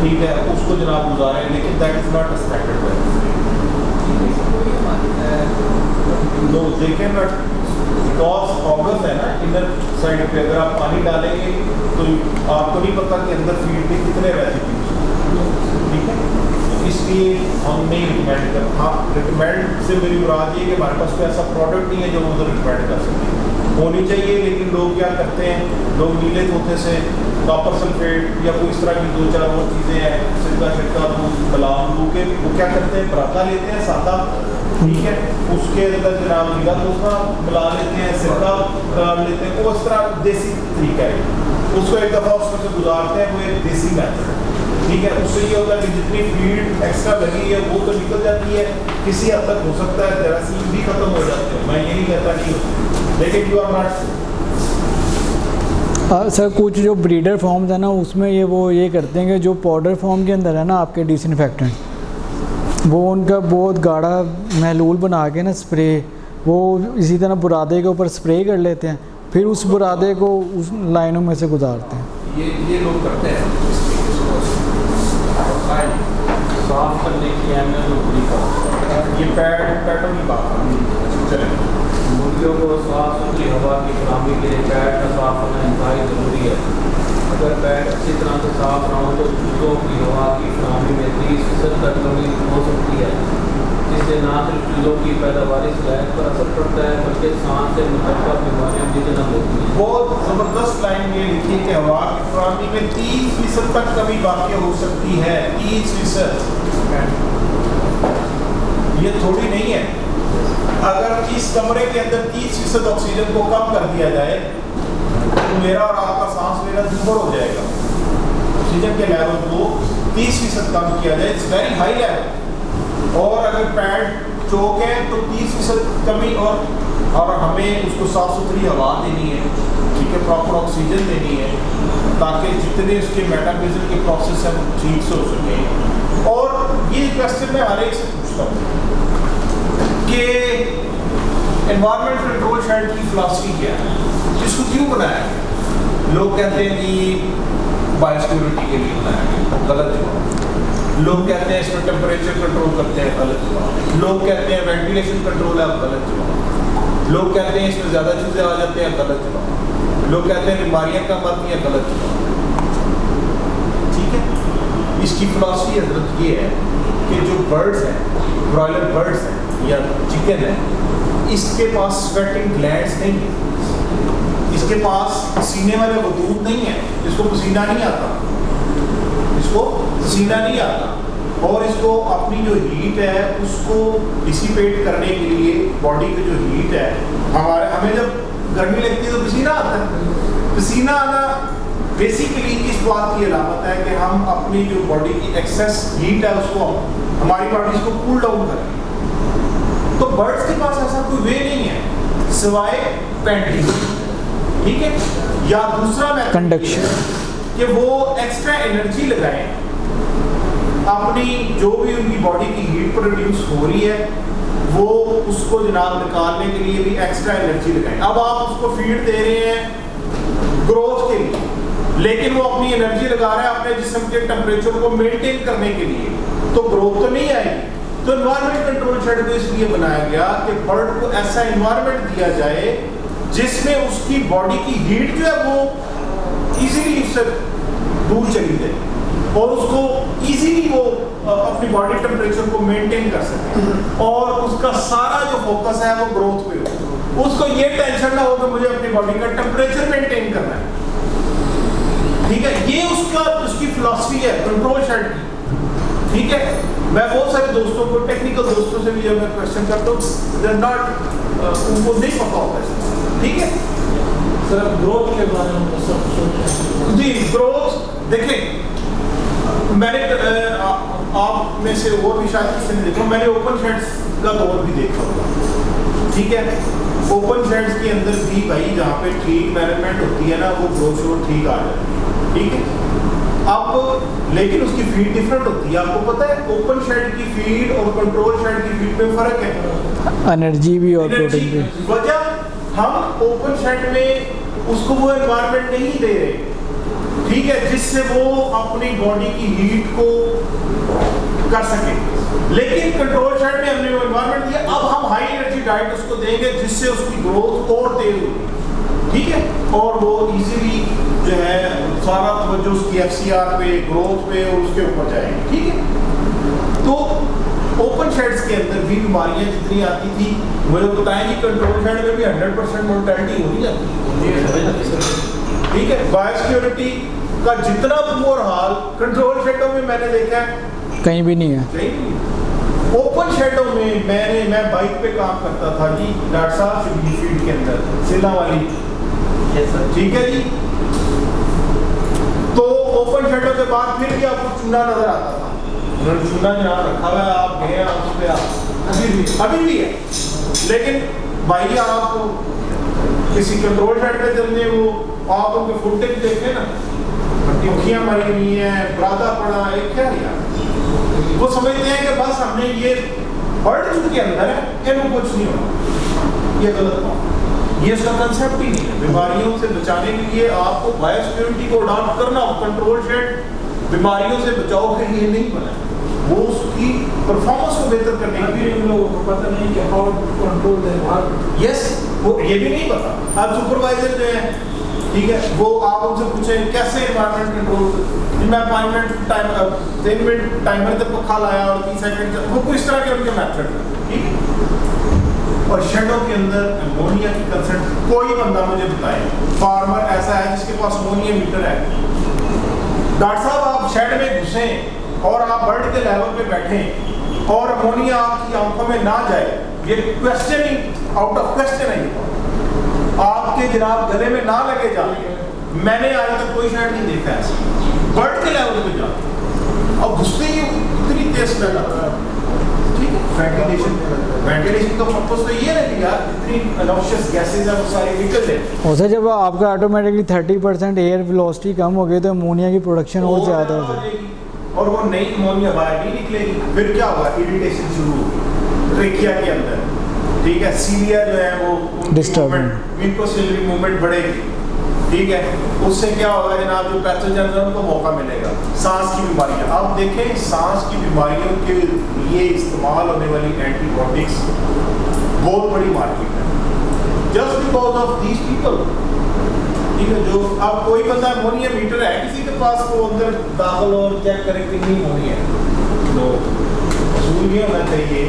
ठीक है, उसको जनाब गुजारें, लेकिन that is not expected by no देखें बट बिकॉज ऑब्वियस है ना इनर साइड पे अगर आप पानी डालेंगे तो आपको नहीं पता कि अंदर फील्ड में कितने रेसिड्यूज, ठीक है, तो इसलिए हम नहीं रिकमेंड कर, हाँ रिकमेंड से मेरी मुराद ये कि हमारे पास कोई ऐसा प्रोडक्ट नहीं है जो उधर रिकमेंड कर सकें, होनी चाहिए, लेकिन लोग क्या करते हैं, लोग नीले तोते से कॉपर सल्फेट या कोई इस तरह की 2-4 और चीज़ें हैं, सिरका शिरका गुलाम लू के वो क्या करते हैं, बराता लेते हैं सादा, ठीक है, उसके अंदर जनाब नीला तोहफा मिला लेते हैं, सिरका डाल लेते हैं, वो इस तरह देसी तरीका है, उसको एक दफ़ा उसमें से गुजारते हैं, वो एक देसी मेथड है, ठीक है, उससे ये होता है कि जितनी फील्ड एक्स्ट्रा लगी है वो तो निकल जाती है, किसी हद तक हो सकता है जरासीम भी खत्म हो जाते हैं, मैं ये नहीं कहता नहीं होती, लेकिन यू आर नॉट सर कुछ जो ब्रीडर फॉर्म्स है ना उसमें ये करते हैं कि जो पाउडर फॉर्म के अंदर है ना आपके डिसइंफेक्टेंट, वो उनका बहुत गाढ़ा महलूल बना के ना स्प्रे, वो इसी तरह बुरादे के ऊपर स्प्रे कर लेते हैं, फिर उस बुरादे को उस लाइनों में से गुजारते हैं। ये लोग करते हैं साफ करने की अहमियत ऊपरी का, ये पैटर्न की बात चले, मुर्गियों को साफ सुथरी हवा की फराहमी के लिए पैड का साफ होना इंतहाई ज़रूरी है। अगर पैड अच्छी तरह से साफ ना हो तो चूज़ों की हवा की फराहमी में 30% तक कमी हो सकती है, जिससे ना सिर्फ चूज़ों की पैदावारी सलाहियत पर असर पड़ता है बल्कि सांस से मुतल्लिक़ बीमारियाँ भी जन्म लेती हैं। बहुत ज़बरदस्त लाइन ये लिखी कि हवा की फराहमी में 30% तक कमी वाक़ हो सकती है, 30%, ये थोड़ी नहीं है। अगर इस कमरे के अंदर 30% ऑक्सीजन को कम कर दिया जाए तो मेरा और आपका सांस लेना दुर्भर हो जाएगा। ऑक्सीजन के लेवल को 30% कम किया जाए, इट्स वेरी हाई लेवल, और अगर पैड चौक है तो 30% कमी, और हमें उसको साफ सुथरी हवा देनी है, ठीक है, प्रॉपर ऑक्सीजन देनी है, ताकि जितने उसके मेटाबॉलिज्म के प्रोसेस हैं वो ठीक से हो सकें। और ये क्वेश्चन मैं हर एक से पूछता हूँ कि एनवायरनमेंट कंट्रोल शेड की फिलॉसफी क्या है, इसको क्यों बनाया गया? लोग कहते हैं कि बायोसिक्योरिटी के लिए बनाया गया, गलत जवाब। लोग कहते हैं इसमें टेम्परेचर कंट्रोल करते हैं, गलत जवाब। लोग कहते हैं वेंटिलेशन कंट्रोल है, गलत जवाब। लोग कहते हैं इसमें ज़्यादा चीज़ें आ जाते हैं, गलत जवाब। लोग कहते हैं बीमारियाँ कम आती हैं, गलत जवाब। ठीक है, इसकी फिलॉसफी हजरत ये है कि जो बर्ड्स हैं, ब्रॉयलर बर्ड्स हैं या चिकन है, इसके पास स्वेटिंग ग्लैंड्स नहीं है, इसके पास पसीने वाले वजूद नहीं है, इसको पसीना नहीं आता, इसको पसीना नहीं आता, और इसको अपनी जो हीट है उसको डिसिपेट करने के लिए बॉडी की जो हीट है, हमें जब गर्मी लगती है तो पसीना आता है, पसीना आना बेसिकली इस बात की अलामत है कि हम अपनी जो बॉडी की एक्सेस हीट है उसको, हमारी बॉडी को कूल डाउन करें। तो बर्ड्स के पास ऐसा कोई वे नहीं है सिवाय पेंटिंग, ठीक है, या दूसरा मेथड कंडक्शन, कि वो एक्स्ट्रा एनर्जी लगाएं, अपनी जो भी उनकी बॉडी की हीट प्रोड्यूस हो रही है वो उसको जनाब निकालने के लिए भी एक्स्ट्रा एनर्जी लगाएं। अब आप उसको फीड दे रहे हैं ग्रोथ के लिए, लेकिन वो अपनी एनर्जी लगा रहा है अपने जिस्म के टेम्परेचर को मेंटेन करने के लिए, तो ग्रोथ तो नहीं आएगी। तो एनवायरमेंट कंट्रोल शेड को इसलिए बनाया गया कि बर्ड को ऐसा एनवायरमेंट दिया जाए जिसमें उसकी बॉडी की हीट जो है वो इजीली उससे दूर चली जाए और उसको इजीली वो अपनी बॉडी टेम्परेचर को मेंटेन कर सके, और उसका सारा जो फोकस है वो ग्रोथ पे हो, उसको ये टेंशन ना हो कि मुझे अपनी बॉडी का टेम्परेचर मेंटेन करना है, ठीक है। ये उसकी फिलॉसफी है कंट्रोल शेड की, ठीक है। मैं बहुत सारे दोस्तों को, टेक्निकल दोस्तों से भी जब मैं क्वेश्चन करता हूँ, उनको नहीं पता होता है, ठीक है। सर ग्रोथ के बारे में सब सोचें जी, ग्रोथ देखें, मैंने आप में से और भी शायद किसी ने देखा, मैंने ओपन शेड्स का दौर भी देखा होगा, ठीक है। ओपन शेड्स के अंदर भी भाई जहाँ पे ठीक मैनेजमेंट होती है ना, वो ग्रोथ शोट ठीक आ जाती है, ठीक है। अब लेकिन उसकी फीड डिफरेंट होती है, आपको पता है ओपन शेड की फीड और कंट्रोल शेड की फीड में फर्क है, एनर्जी भी और प्रोटीन भी। वजह हम ओपन शेड में उसको वो एनवायरनमेंट नहीं दे रहे, ठीक है, जिससे वो अपनी बॉडी की हीट को कर सके, लेकिन कंट्रोल शेड में हमने वो एनवायरनमेंट दिया। अब हम हाई एनर्जी डाइट उसको देंगे जिससे उसकी ग्रोथ और तेज होगी, ठीक है, और वो इजीली जो है सारा तवज्जो उसकी एफसीआर पे, ग्रोथ पे और उसके ऊपर जाएगी, ठीक है। तो ओपन शेड्स के अंदर भी बीमारियां जितनी आती थी, मुझे बताएं कि कंट्रोल शेड में भी 100% मोर्टेलिटी हो ही जाती है, ठीक है। बायोसिक्योरिटी का जितना बुरा हाल कंट्रोल शेडों में मैंने देखा है कहीं भी नहीं है, कहीं नहीं। ओपन शेडों में मैं बाइक पे काम करता था जी, डॉक्टर साहब शिबली फील्ड के अंदर सिला वाली, ठीक है जी। तो ओपन शेडों के बाद फिर भी आपको चूना नजर आता था, उन्होंने चूना यहाँ रखा हुआ है, आप गए हैं उस पर अभी भी है, लेकिन भाई आप किसी कंट्रोल शेड पे चलने, वो आप उनके फुटेज देखें ना, मक्खियाँ मरी हुई हैं, बुरादा पड़ा है, क्या यार, वो समझते हैं कि बस हमने ये बर्ड चूके अंदर है, इनको कुछ नहीं होना, ये गलत बात, ये इसका कंसेप्ट ही नहीं है। बीमारियों से बचाने के लिए आपको बायोसिक्योरिटी को अडॉप्ट करना हो, कंट्रोल शेड बीमारियों से बचाव के लिए नहीं बना, वो उसकी परफॉर्मेंस को बेहतर करने के लिए। लोगों को पता नहीं कि how to control the environment, yes, वो ये भी नहीं पता। अब सुपरवाइजर जो है, ठीक है, वो आप उनसे पूछें कैसे एनवायरनमेंट कंट्रोल, मैं 5 मिनट टाइम 3 मिनट टाइमर तक पखा लाया और 30 सेकंड, वो किस तरह के उनके मेथड, ठीक है। और शेडों के अंदर अमोनिया की कंसेंट, कोई बंदा मुझे बताए फार्मर ऐसा है जिसके पास अमोनिया मीटर है। डॉक्टर साहब आप शेड में घुसे और आप बर्ड के लेवल पे बैठे और अमोनिया आपकी आंखों में ना जाए, ये question he out of question है, आपके जनाब गले में ना लगे जाए। मैंने आज तक कोई शेड नहीं देखा ऐसा बर्ड के लेवल पे जा, और घुसते ही इतनी तेज स्मेल आ रहा है, ठीक है। वेंटिलेशन का पर्पस तो ये है कि यार इतनी नॉक्शियस गैसेज है वो सारी निकल जाए। और सर जब आपका ऑटोमेटिकली 30% एयर वेलोसिटी कम हो गई तो अमोनिया की प्रोडक्शन और ज़्यादा हो जाएगी और वो नई अमोनिया बाहर नहीं निकलेगी। फिर क्या होगा, इरिटेशन शुरू होगी ट्रेकिया के अंदर, ठीक है, सीलिया जो है वो डिस्टर्बेंस, म्यूकोसिलरी मूवमेंट बढ़ेगी, ठीक है। उससे क्या होगा जनाब, जो पैथोजन है उनको मौका मिलेगा। सांस की बीमारियां, आप देखें सांस की बीमारियों के लिए इस्तेमाल होने वाली एंटीबायोटिक्स बहुत बड़ी मार्केट है, just because of these people, ठीक है। जो अब कोई बंदा अमोनिया मीटर है किसी के पास, वो अंदर दाखिल और चेक करें कितनी अमोनिया है, तो असूल ये होना चाहिए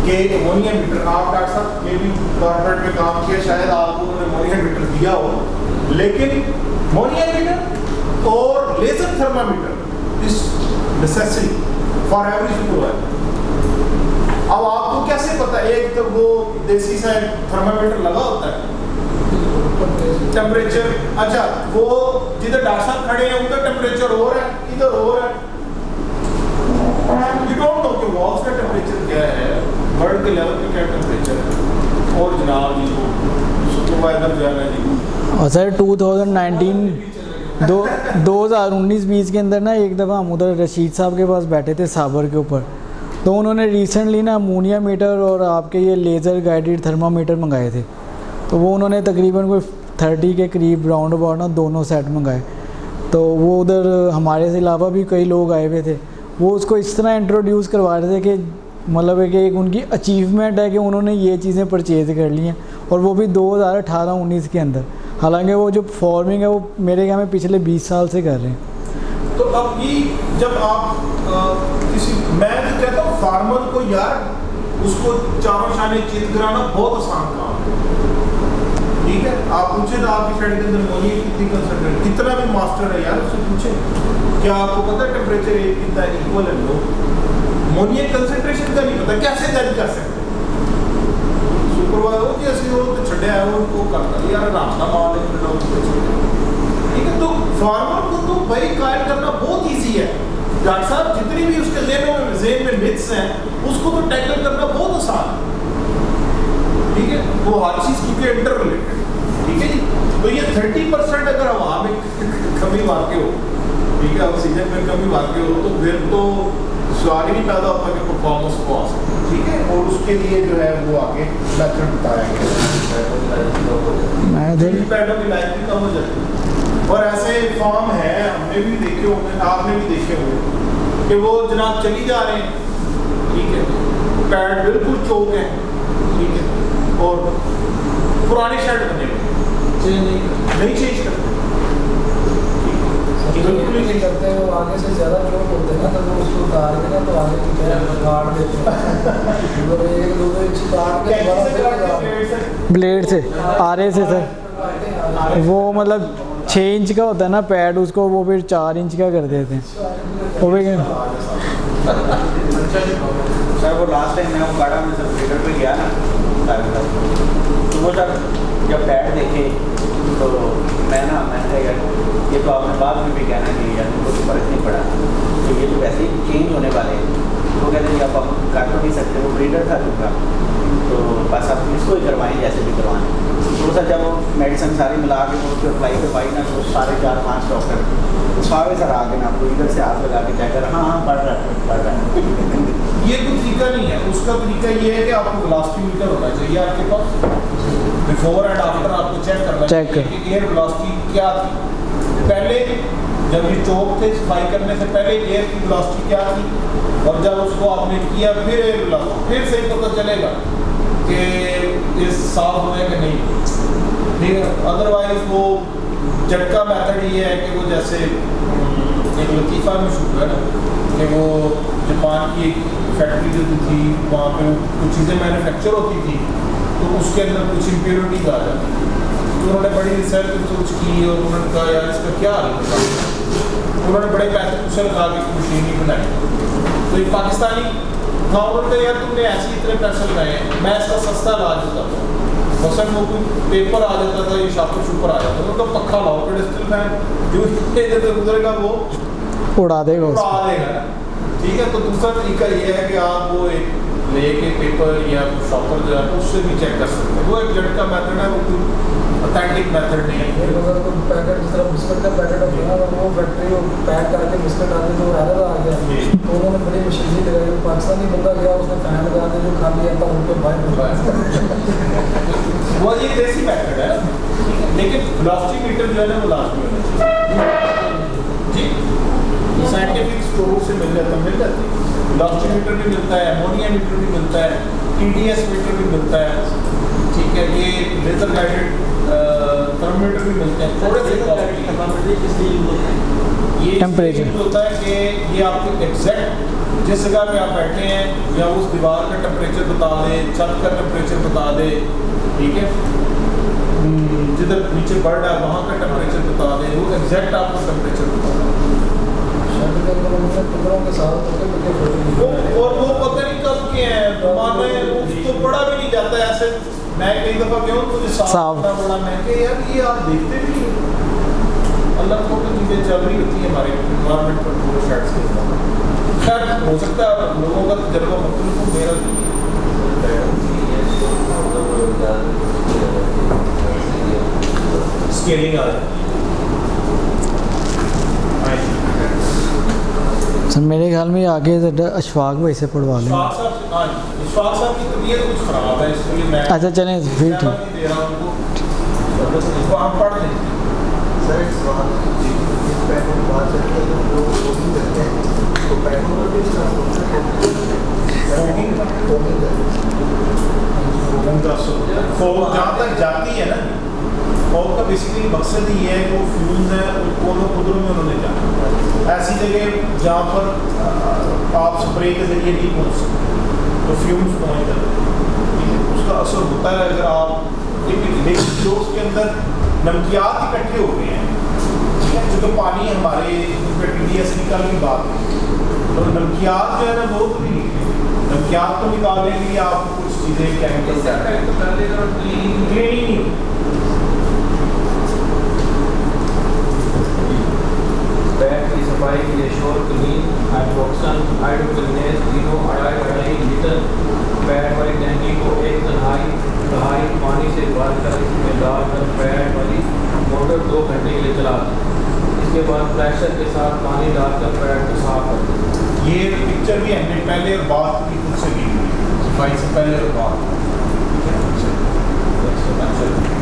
कि अमोनिया मीटर, आप डॉक्टर साहब में भी कॉर्पोरेट में काम किया, शायद आपको उन्होंने अमोनिया मीटर दिया हो, लेकिन अमोनिया मीटर और laser thermometer is necessary for every supervisor. अब आपको कैसे पता, एक तो वो देसी सा थर्मामीटर लगा होता है, टेम्परेचर, अच्छा वो जिधर डॉक्टर साहब खड़े हैं उनका टेम्परेचर हो रहा है, इधर हो रहा है, यू डोंट नो कि वॉल्स का टेम्परेचर क्या है, बर्ड के लेवल पे क्या टेम्परेचर है, और जनाब जी को सुपरवाइजर जो है ना जी। और सर 2019-20 के अंदर ना एक दफ़ा हम उधर रशीद साहब के पास बैठे थे साबर के ऊपर, तो उन्होंने रिसेंटली ना अमोनिया मीटर और आपके ये लेज़र गाइडेड थर्मामीटर मंगाए थे, तो वो उन्होंने तकरीबन कोई 30 के करीब राउंड अबाउट ना दोनों सेट मंगाए। तो वो उधर हमारे से अलावा भी कई लोग आए हुए थे, वो उसको इस तरह इंट्रोड्यूस करवा रहे थे कि मतलब है कि एक उनकी अचीवमेंट है कि उन्होंने ये चीज़ें परचेज़ कर ली हैं, और वो भी 2018-19 के अंदर। हालांकि वो जो फॉर्मिंग है वो मेरे ख्याल में पिछले 20 साल से कर रहे हैं। तो अब ये जब आप किसी, मैं तो कहता हूँ फार्मर को यार उसको चारों शाने चित कराना बहुत आसान काम है, ठीक है। आप पूछे ना आपकी शेड के अंदर अमोनिया कितनी कंसंट्रेट, कितना भी मास्टर है यार उससे पूछे, क्या आपको पता है टेम्परेचर एक कितना इक्वल है, लो अमोनिया कंसंट्रेशन का नहीं पता, कैसे जज कर सकते सुपरवाइजर जी, असली वो तो छड़े आए वो उनको करता यार रास्ता मार लेकिन, ठीक है। तो फार्मर को तो भाई कायल करना बहुत ईजी है डॉक्टर साहब, जितनी भी उसके जेन में मिथ्स हैं उसको तो टैकल करना बहुत आसान है, वो हर चीज़ क्योंकि इंटर रिलेटेड, ठीक है जी। तो ये 30% अगर हवा में कमी वाक़ हो, ठीक है, ऑक्सीजन में कमी वाक़ हो, तो फिर तो सवाल ही नहीं पैदा होता कि परफॉर्मेंस को आ सकता, ठीक है। और उसके लिए जो है वो आगे मेथड बताया गया, पैडों की लाइफ भी कम हो जाती है। और ऐसे फॉर्म है, हमने भी देखे होंगे, आपने भी देखे होंगे कि वो जनाब चली जा रहे हैं, ठीक है, पैड बिल्कुल चौक है, ठीक है, और पुराने शेड बने हुए नहीं चेंज करते, बिल्कुल ही नहीं करते। वो आगे से ज़्यादा चोट होते हैं ना, तो वो उसको उतार के ना तो आगे की तरफ काट देते हैं, मतलब 1-2 इंच काट के दोबारा ब्लेड से आरे से सर, वो मतलब 6 इंच का होता है ना पैड, उसको वो फिर 4 इंच का कर देते हैं। वो भी सर वो लास्ट टाइम मैं उगाड़ा में जब थिएटर पे गया ना तो वो जब पैड देखे तो मैंने कहा यार ये तो आपने बाद में भी कहना कि यार उनको तो फर्क नहीं पड़ा, तो ये तो वैसे ही चेंज होने वाले हैं। वो कहते हैं आप कर तो नहीं सकते, वो ब्रीडर था उनका, तो बस आप इसको ही करवाएं जैसे भी करवाएं। तो सर जब वो मेडिसिन सारी मिला के वो उसको अप्लाई करवाई ना, तो 4.5-5 डॉक्टर सारे सर आगे ना आपको इधर से हाथ लगा के चेक कर, हाँ पढ़ रहा है। ये कोई तरीका नहीं है, उसका तरीका ये है कि आपको वेलोसिटी मीटर होना चाहिए आपके पास, बिफोर एंड आफ्टर आपको चेक करना चाहिए कि एयर वेलोसिटी क्या थी पहले, जब ये चौक थे सफाई करने से पहले एयर की वेलोसिटी क्या थी, और जब उसको आपने किया फिर एयर वेलोसिटी, फिर से पता चलेगा कि ये साफ हुए कि नहीं, ठीक है। अदरवाइज वो झटका मेथड ये है कि वो जैसे एक लतीफ़ा में शुरू है ना कि वो जापान की एक फैक्ट्री जो थी वहाँ पे कुछ चीज़ें मैन्युफैक्चर होती थी, तो उसके अंदर कुछ इम्प्योरिटीज आ जाती, तो उन्होंने बड़ी रिसर्च की और उन्होंने कहा यार इसका क्या हल होगा। उन्होंने बड़े पैसे कुशल लगा के मशीन ही बनाई, तो एक पाकिस्तानी था, उन्होंने कहा यार तुमने ऐसे इतने पैसे लगाए हैं, मैं इसका सस्ता इलाज होता था, मसलन वो कोई पेपर आ जाता था, ये शापर शुपर आ जाता था, उनका पक्का लाओ पेडिस्टल फैन जो इधर से गुजरेगा वो उड़ा देगा ना, ठीक है। तो दूसरा तरीका ये है कि आप वो एक लेके पेपर या शॉपर जो है उससे भी चेक कर सकते हैं, वो एक झटका मेथड है, वो कोई ऑथेंटिक मेथड नहीं है। अगर कोई पैकेट जिस तरह बिस्किट का पैकेट होता है ना, वो फैक्ट्री वो पैक करके बिस्किट आते तो एरर आ गया, तो उन्होंने बड़ी मशीनरी लगाई, पाकिस्तानी बंदा गया उसने फैन लगा दिया, जो खाली आता उनको बाहर वो ये देसी मेथड है, लेकिन वेलोसिटी मीटर जो है ना वो लाजमी होना चाहिए जी, साइंटिफिक स्टोर से मिल जाता है, वेलोसिटी मीटर भी मिलता है, अमोनिया मीटर भी मिलता है, TDS मीटर भी मिलता है, ठीक है, ये लेजर गाइडेड थर्मोमीटर भी मिलते हैं, थोड़े से ये टेम्परेचर होता है कि ये आपको एग्जैक्ट जिस जगह पे आप बैठे हैं या उस दीवार का टेम्परेचर बता दे, छत का टेम्परेचर बता दे, ठीक है, जिधर नीचे बढ़ रहा है वहाँ का टेम्परेचर बता दे, वो एग्जैक्ट आपको टेम्परेचर बता दे। और वो पता नहीं कब के हैं, मानो उसको पढ़ा भी नहीं जाता है ऐसे। मैं कई दफ़ा गया हूँ मुझे साफ बड़ा महंगे यार, ये आप देखते भी नहीं, अल्लाह को तो चीज़ें चल रही होती है हमारे गवर्नमेंट कंट्रोल शायद से, खैर हो सकता है लोगों का तजर्बा मुख्तलिफ हो, मेरा स्केलिंग आ जाती सर। मेरे ख्याल में आगे अशफाक भाई से पढ़वा लें। इशफाक साहब की तबीयत कुछ ख़राब है, इसलिए मैं अच्छा चलें फिर ठीक दे रहा हूँ उनको, आप पढ़ लें। सर एक सवाल, इस पैटर्न बात करते हैं जो लोग कोचिंग करते हैं तो पैटर्न पर भी जहाँ तक जाती है ना, फॉग का बेसिकली मकसद ही है कि वो फ्यूल्स हैं उनको कुदरों में उन्होंने जाना, ऐसी जगह जहाँ पर आप स्प्रे के जरिए नहीं पहुँच सकते तो फ्यूम्स पहुँच जाते हैं, उसका असर होता है। अगर आप लेकिन जो उसके अंदर नमकियात इकट्ठे हो गए हैं, ठीक है, क्योंकि पानी हमारे TDS निकल की बात है, तो नमकियात जो है ना वो तो नहीं निकले, नमकियात तो निकालने के लिए आपको कुछ चीज़ें केमिकल क्लीनिंग बैग की सफाई के लिए शोर क्लीन हाइड्रोक्सन हाइड्रोक्लिनेस 0.2 लीटर बैग वाली टैंकी को एक दहाई पानी जला दें। इसके बाद प्रेशर के साथ पानी डालकर पैड को साफ कर दें। ये पिक्चर भी हमने पहले और बाद की खुद से ली हुई है, सफाई से पहले और बाद।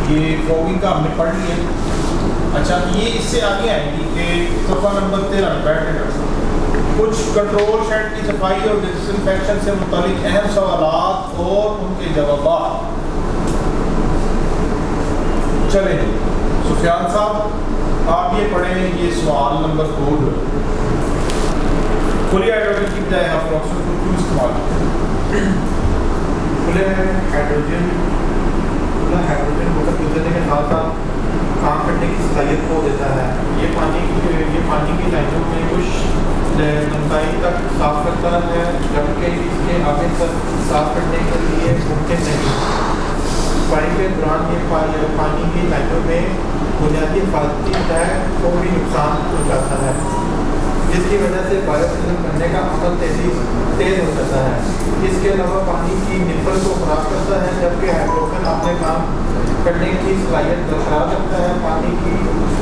ये फॉगिंग का हमने पढ़ लिया। अच्छा, ये इससे आगे आएंगी कि सफ़ा नंबर 13 में बैठे कुछ कंट्रोल शेड की सफाई और डिसइंफेक्शन से मुतालिक अहम सवालात और उनके जवाब। चले सुफियान साहब, आप ये पढ़ें, ये सवाल नंबर 2 खुले हाइड्रोजन की बजाय हाइड्रोक्सिल को क्यों इस्तेमाल करें? खुले हाइड्रोजन मतलब गुजरने के साथ साथ काम करने की सलाहियत को देता है। ये पानी की लाइनों में कुछ लंबाई तक साफ करता है, जबकि इसके आगे तक साफ करने के लिए मुमकिन नहीं। सफाई के दौरान ये पानी की लाइनों में बुनियादी हिफाजती तय को भी नुकसान पहुँचाता है, जिसकी वजह से बायोफिल्म करने का अमल तेज हो जाता है। इसके अलावा पानी की निप्पल को ख़राब करता है, जबकि हाइड्रोजन अपने काम करने की सलाहियत बरकरार रखता है। पानी की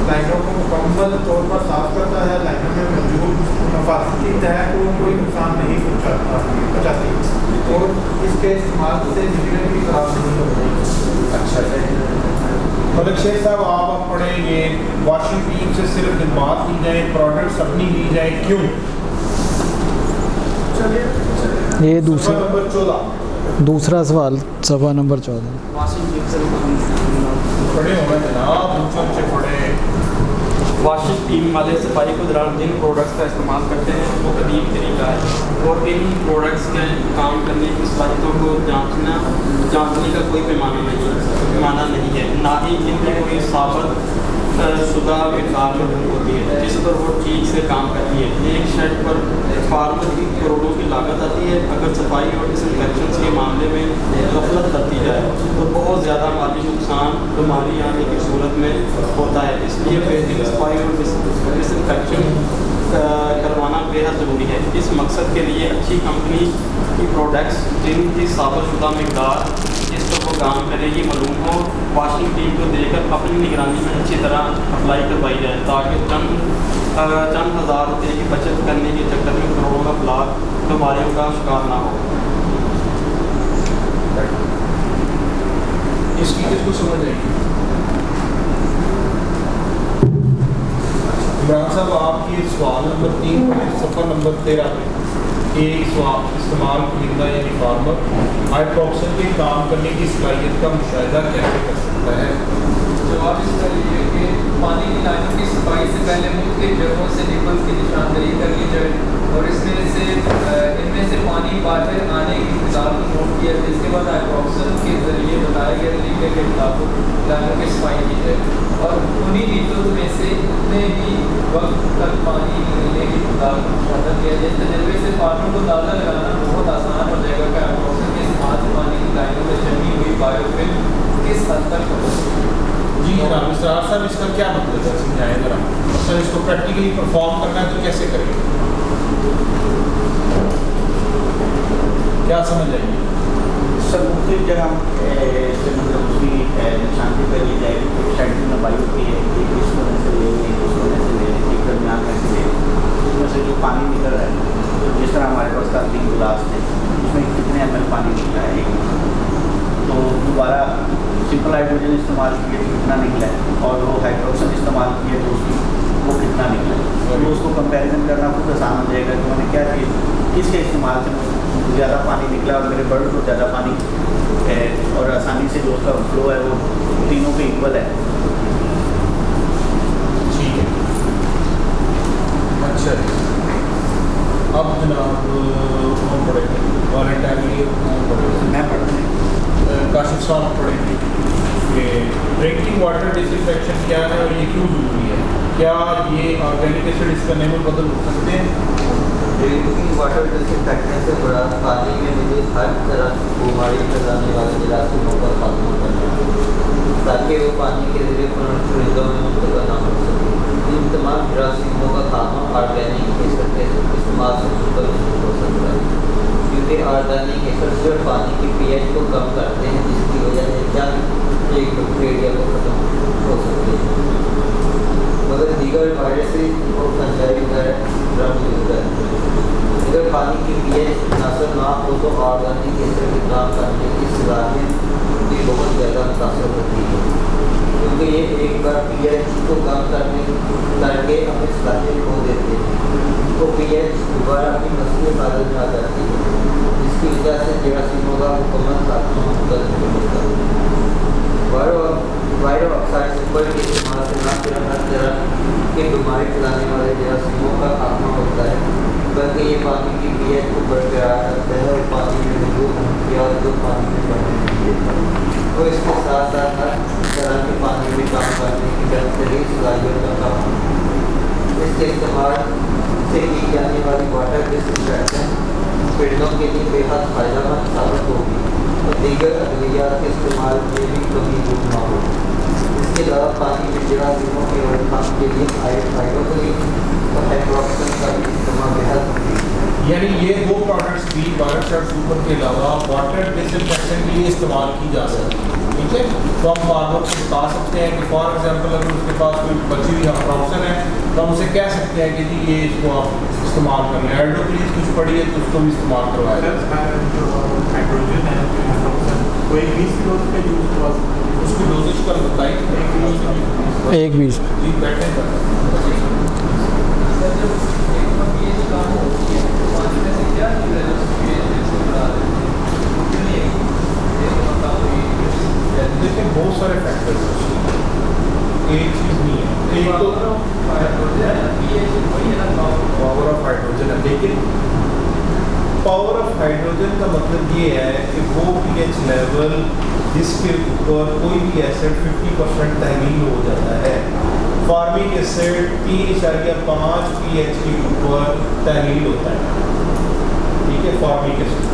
लाइनों को मुकम्मल तौर पर साफ करता है, लाइनों में मौजूद हिफाजती तय को कोई नुकसान नहीं पहुँचाती और इसके इस्तेमाल से बिजली भी खराब नहीं होती। अच्छा, मलिक शेख साहब, आप पढ़ेंगे वॉशिंग टीम से सिर्फ खिदमात ली जाए, प्रोडक्ट्स अपनी ली जाए, क्यों? ये दूसरा नंबर 14 दूसरा सवाल, सफ़ा नंबर 14। वाशिंग टीम से पढ़े होगा जनाब, ऊंचे पढ़े। वाशिंग टीम वाले सफाई के दौरान जिन प्रोडक्ट्स का इस्तेमाल करते हैं वो कदीम तरीका है और इन प्रोडक्ट्स के काम करने की सलाहियतों को जांचने का कोई पैमाना नहीं है, ना ही इनमें कोई साबित शुदा मिक़दार में होती है जिस पर वो ठीक से काम करती है। एक शेड पर फार्मर की करोड़ों की लागत आती है। अगर सफाई और डिसइंफेक्शन के मामले में गफलत करती जाए तो बहुत ज़्यादा माली नुकसान बीमारी आने की सूरत में होता है। इसलिए बेहतरीन सफाई और डिसइंफेक्शन करवाना बेहद ज़रूरी है। इस मकसद के लिए अच्छी कंपनी की प्रोडक्ट्स जिनकी साबितशुदा मिक़दार जिस पर वो काम करेगी मालूम हो, वाशिंग टीम को देकर अपनी निगरानी में अच्छी तरह अप्लाई करवाई जाए, ताकि चंद हज़ार रुपये की बचत करने के चक्कर में करोड़ों का ब्लाक बीमारियों का शिकार ना हो। इसकी किसको समझ आएगी? इमरान साहब, आपकी सवाल नंबर 3 सफ़ा नंबर 13 पे एक सवाल इस्तेमाल खरीदना यानी फार्मर हाइड्रोक्सिल के काम करने की सलाहियत का मुशाहिदा कैसे कर सकता है? जवाब इसका ये है कि पानी की लाइनों की सफाई से पहले मुख्तलिफ जगहों से निपल्स की निशानदही कर ली जाए और इनमें से पानी बाहर आने की मिसाल को नोट किया जाए। इसके बाद हाइड्रोक्सिल के जरिए बताए गए तरीके के मुताबिक लाइनों की सफाई की जाए और उन्हीं नीतों में से उतने ही वक्त तक पानी निकलने की मुताबिक मुशाहिदा किया जाए। तजर्बे से फार्मर को अंदाज़ा लगाना बहुत आसान हो जाएगा कि हाइड्रोक्सिल के इस्तेमाल से पानी की लाइनों में जमी हुई बायोफिल्म किस हद तक हो सकती है। जी जनाब, इसरार साहब, इसका क्या मतलब है, समझाएं ज़रा। सर, इसको प्रैक्टिकली परफॉर्म करना है तो कैसे करेंगे, क्या समझ आइए? सर, मुख्तलिफ जगह से मतलब उसकी निशानदेही कर ली जाएगी। एक साइड की लंबाई होती है, एक इस कोने से ले, एक उस कोने से ले, एक दरमियान में से ले, उसमें से जो पानी निकल रहा है, तो जिस तरह हमारे पास था 3 गिलास थे, उसमें कितने ml पानी निकला है, तो दोबारा सिंपल हाइड्रोजन इस्तेमाल किए तो कितना निकला है और वो हाइड्रोक्सिल इस्तेमाल किए तो वो कितना निकला है। तो उसको कंपैरिजन करना खुद आसान हो जाएगा कि मैंने क्या किया, किसके इस्तेमाल से ज़्यादा पानी निकला और मेरे बर्ड को ज़्यादा पानी है और आसानी से जो उसका फ्लो है वो तीनों पे इक्वल है। ठीक है, अच्छा। अब जनाब कौन पढ़ेंगे? वॉलंटियरली कौन पढ़ेगा? मैं पढ़ता हूँ। काशिफ साहब पढ़ेंगे कि ड्रिंकिंग वाटर डिसइंफेक्शन क्या है और ये क्यों ज़रूरी है? क्या ये ऑर्गेनिक एसिड इसका लेवल बदल सकते हैं? ड्रिंकिंग वाटर डिसइंफेक्शन से बड़ा पानी में मौजूद हर तरह की बीमारी फैलाने वाले जरासीमों का खात्मा करना, ताकि वो पानी के जरिए परिंदों में मुंतकिल ना हो सके। इन तमाम जरासीमों का खात्मा ऑर्गेनिक एसिड के इस्तेमाल से मुमकिन हो सकता है, क्योंकि ऑर्गेनिक एसिड सिर्फ पानी की pH को कम करते हैं, जिसकी वजह से जंग एक बैक्टीरिया को खत्म हो सकती है। और वायरस से वो फंजाई वगैरह ड्रम होता है। अगर पानी की pH मुनासिब ना हो तो ऑर्गेनिक एसिड के काम करने की सलाहियत भी बहुत ज़्यादा मुतासर होती है, क्योंकि ये एक बार pH को कम करके अपनी सलाहियत खो देते हैं तो pH दोबारा अपनी असली हालत में आ जाती है, जिसकी वजह से जरासीमों का मुकम्मल खात्मा मुमकिन नहीं होता। वायरो ऑक्साइड सिंपल के इस्तेमाल से न सिर्फ हर तरह की बीमारी फैलाने वाले जरासीमों का खात्मा होता है, बल्कि ये पानी की pH को बरकरार रखता है और पानी में मौजूद अहमियत को पानी में बढ़ने नहीं देता। और इसके साथ साथ हर तरह के पानी में काम करने की बेहतरीन सलाहियत का काम इसके इस्तेमाल से की जाने वाली वाटर डिसइंफेक्शन पेड़ों के लिए बेहद फ़ायदेमंद साबित होगी और दीगर अद्वियात के इस्तेमाल में भी कमी दूर ना हो। इसके अलावा पानी में जरासीमों के रोकथाम के लिए हाइड्रोक्लोरिक और हाइड्रोक्सिन का भी इस्तेमाल बेहद मुफीद है। यानी ये दो प्रोडक्ट्स भी वाटर शर्ट सुपर के अलावा वाटर डिसइंफेक्शन के लिए इस्तेमाल की जा सकती है। ठीक है, तो हम फार्मर को बता सकते हैं कि फॉर एग्जांपल अगर उसके पास कोई बची हुई अप्रोक्सन है तो हम उसे कह सकते हैं कि जी ये इसको आप इस्तेमाल कर लें। एल्डोक्लीज कुछ पड़ी है तो उसको भी इस्तेमाल करवाया हाइड्रोजन है कोई 20 किलो का यूज़ करवा सकते हैं। उसकी डोजेज का बताइए। एक 20 जी बैठे देखिए बहुत सारे फैक्टर्स हैं, एक चीज़ नहीं है। एक तो पावर ऑफ हाइड्रोजन है, लेकिन पावर ऑफ हाइड्रोजन का मतलब ये है कि वो pH लेवल जिसके ऊपर कोई भी एसिड 50% तहमील हो जाता है। फार्मिक एसिड 3.5 pH के ऊपर तहमील होता है। ठीक है, फार्मिक एसिड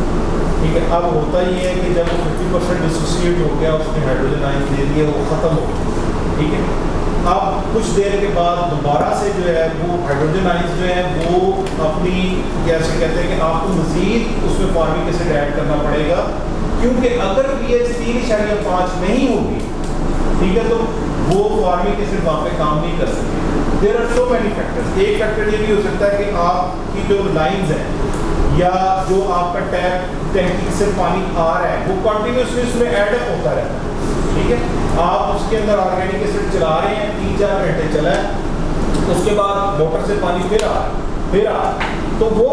ठीक है। अब होता ये है कि जब वो 50% डिसोसिएट हो गया, उसने हाइड्रोजन आयन दे दिए, वो ख़त्म हो गया। ठीक है, अब कुछ देर के बाद दोबारा से जो है वो हाइड्रोजन आयन जो है वो अपनी कैसे कहते हैं कि आपको मज़ीद उसमें फार्मिक एसिड ऐड करना पड़ेगा, क्योंकि अगर pH 3.5 नहीं होगी, ठीक है, तो वो फार्मिक एसिड वहाँ पे काम नहीं कर सकती। There are so many factors. एक फैक्टर ये भी हो सकता है कि आपकी जो लाइंस हैं या जो आपका टैंकी से पानी आ रहा है वो कंटिन्यूसली उसमें एडअप होता रहता है। ठीक है, आप उसके अंदर ऑर्गेनिक एसिड चला रहे हैं, 3-4 घंटे चला है, उसके बाद मोटर से पानी फिर आ तो वो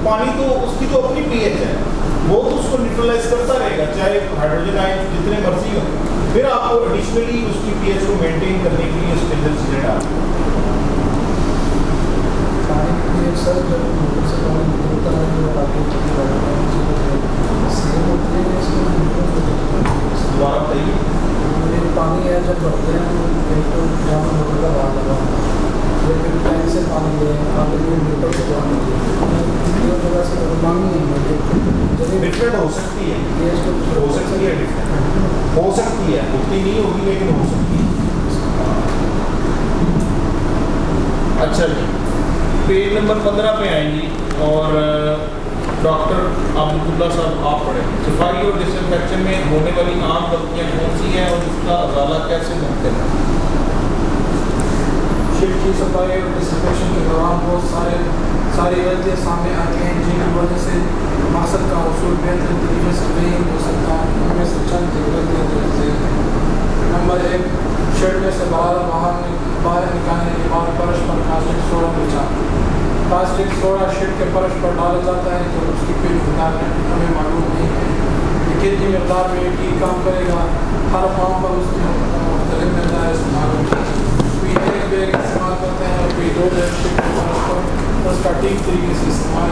पानी तो उसकी जो अपनी pH है वो तो उसको न्यूट्रलाइज करता रहेगा, चाहे हाइड्रोजन आयन जितने मर्जी हो। फिर आपको एडिशनली उसकी pH को मेंटेन करने के लिए उसके अंदर चीज़ें डालनी सर जब मोटर से पानी निकलता है तो आगे सेम होती है दोबारा बताइए। पानी है जब भरते हैं तो कहीं तो जहाँ मोटर का बाहर लगा लेकिन टैंक से पानी ले आगे भी मोटर से पानी ले जगह से मांग नहीं होती डिफरेंट हो सकती है, हो सकती है, डिफरेंट हो सकती है, उतनी नहीं होगी लेकिन हो सकती है। अच्छा जी, पेज नंबर 15 पे आएंगी और डॉक्टर अब्दुल्ला साहब आप पढ़ें। सफाई और डिसइंफेक्शन में होने वाली आम गलतियाँ कौन सी हैं और उसका अजाला कैसे मुमकिन है? शिप की सफाई और डिसइंफेक्शन के दौरान बहुत सारी गलतियाँ सामने आती हैं जिनकी वजह से मकसद का हसूल बेहतर तरीके से नहीं हो सकता। उनमें से चंद गलतियाँ जैसे नंबर 1, शर्ट में से बाहर निकालने के बाद फर्श पर कास्टिक सोडा बिछाना। कास्टिक सोडा शर्ट के फर्श पर डाला जाता है तो उसकी कोई मिकदार हमें मालूम नहीं है कि कितनी मिकदार में ठीक काम करेगा। हर फॉर्म पर उसकी मुख्तलिफ मिकदार इस्तेमाल होती है। कोई एक बैग इस्तेमाल करते हैं और कोई 2 बैग शर्ट के फर्श पर उसका ठीक तरीके से इस्तेमाल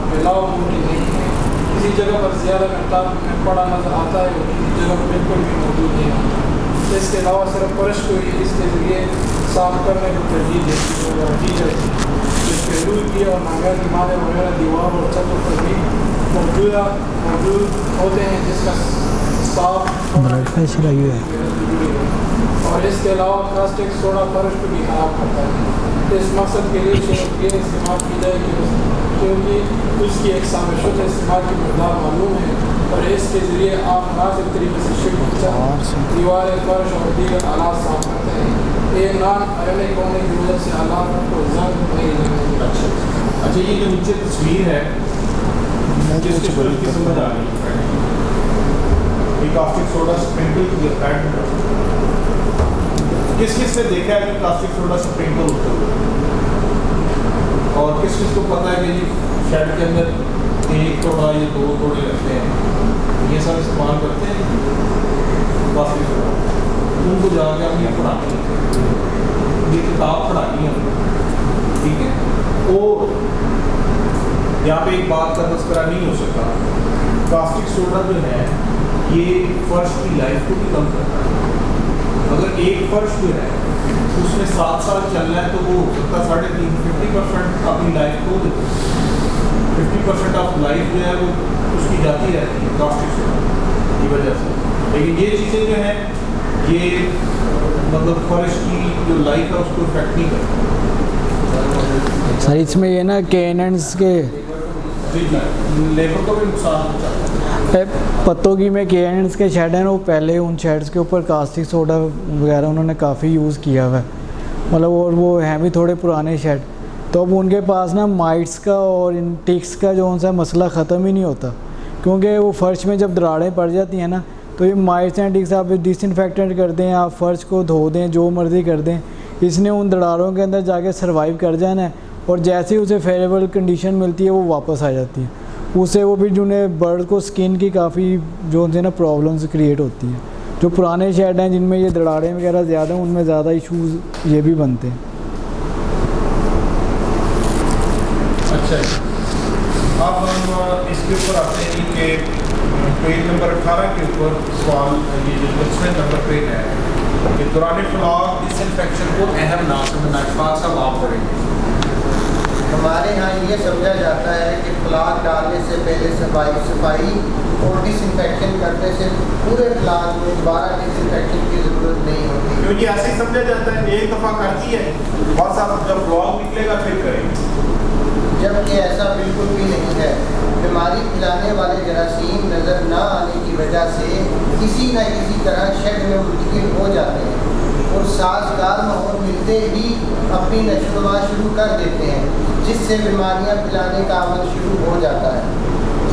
मिलाव मुमकिन नहीं है। किसी जगह पर ज़्यादा मिकदार में पड़ा नज़र आता है और किसी जगह पर बिल्कुल भी मौजूद नहीं आता। इसके अलावा सिर्फ फर्श को ही इसके ज़रिए साफ करने को तरजीह दी जाती है। इसके रूल की और नांगर की माले वगैरह दीवार और छतों पर भी मौजूद होते हैं जिसका साफ और इसके अलावा कास्टिक सोडा फर्श को भी खराब करता है। इस मकसद के लिए ये इस्तेमाल की जाए क्योंकि उसकी एक सामशुदा इस्तेमाल की मकदार मालूम है और इसके ज़रिए आप मुनासिब तरीके से शिफ्ट दीवारें फर्श और दीगर आलात साफ करते हैं। ये नॉन आयोनिक यूजर से अलावा को जंग नहीं लगेगी। अच्छा, ये जो नीचे तस्वीर है जिसकी समझ आ रही है, ये कास्टिक सोडा स्प्रिंकल किया पैड, किस किस ने देखा है कि प्लास्टिक सोडा स्प्रिंकल होते हुए, और किस किस को पता है कि जी शेड के अंदर 1 तोड़ा या 2 तोड़े लगते हैं, ये सब इस्तेमाल करते हैं प्लास्टिक सोडा। उनको जाके हम ये पढ़ानी है, ये किताब पढ़ानी है हमने, ठीक है। और यहाँ पे एक बात का तस्करा नहीं हो सकता, प्लास्टिक सोडा जो है ये फर्श की लाइफ को भी कम करता है। अगर एक फर्श जो है उसमें 7 साल चलना है तो वो हो सकता है 50% अपनी लाइफ खो देते हैं, 50% ऑफ लाइफ जो है वो उसकी जाती रहती है प्लास्टिक सोडा की वजह से। लेकिन ये चीज़ें जो हैं ये मतलब फर्श की जो लाइफ है उसको इफेक्ट नहीं करती। सर इसमें ये ना केएनएंस के जी लेबर को भी नुकसान पहुँचाता है। पत्तोगी में केएनएंस के शेड हैं, वो पहले उन शेड्स के ऊपर कास्टिक सोडा वगैरह उन्होंने काफ़ी यूज़ किया हुआ है, मतलब और वो हैं भी थोड़े पुराने शेड, तो अब उनके पास ना माइट्स का और इन टिक्स का जो उनसा मसला ख़त्म ही नहीं होता, क्योंकि वो फर्श में जब दरारें पड़ जाती हैं ना तो ये माइट्स एंड टिक्स आप डिसइंफेक्टेंट कर दें, आप फर्श को धो दें, जो मर्ज़ी कर दें, इसने उन दरारों के अंदर जाके सर्वाइव कर जाना है, और जैसे ही उसे फेवरेबल कंडीशन मिलती है वो वापस आ जाती है। उससे वो भी जिन्हें बर्ड को स्किन की काफ़ी जो उनसे ना प्रॉब्लम्स क्रिएट होती हैं। जो पुराने शेड हैं जिनमें ये दरारें वगैरह ज़्यादा हैं उनमें ज़्यादा इशूज़ ये भी बनते हैं। अच्छा, अब हम इसके ऊपर आते हैं कि पेज नंबर 18 के ऊपर सवाल, ये जो 10वें नंबर पेज है कि दौरान फ्लॉग डिसइंफेक्शन को अहम ना समझना, इशफाक साहब आप पढ़ेंगे। हमारे यहाँ ये समझा जाता है कि फ्लाग डालने से पहले सफाई और डिसइंफेक्शन करने से पूरे फ्लाग में दोबारा डिसइंफेक्शन की ज़रूरत नहीं होती। क्योंकि ऐसे ही समझा जाता है, एक दफ़ा करती है बस, आप जब फ्लॉग निकलेगा फिर करेंगे, जबकि ऐसा बिल्कुल भी नहीं है। बीमारी फैलाने वाले जरासीम नज़र न आने की वजह से किसी न किसी तरह शेड में मुंतकिल हो जाते हैं और साजगार माहौल मिलते ही अपनी नशोनुमा शुरू कर देते हैं, जिससे बीमारियां फैलाने का अमल शुरू हो जाता है।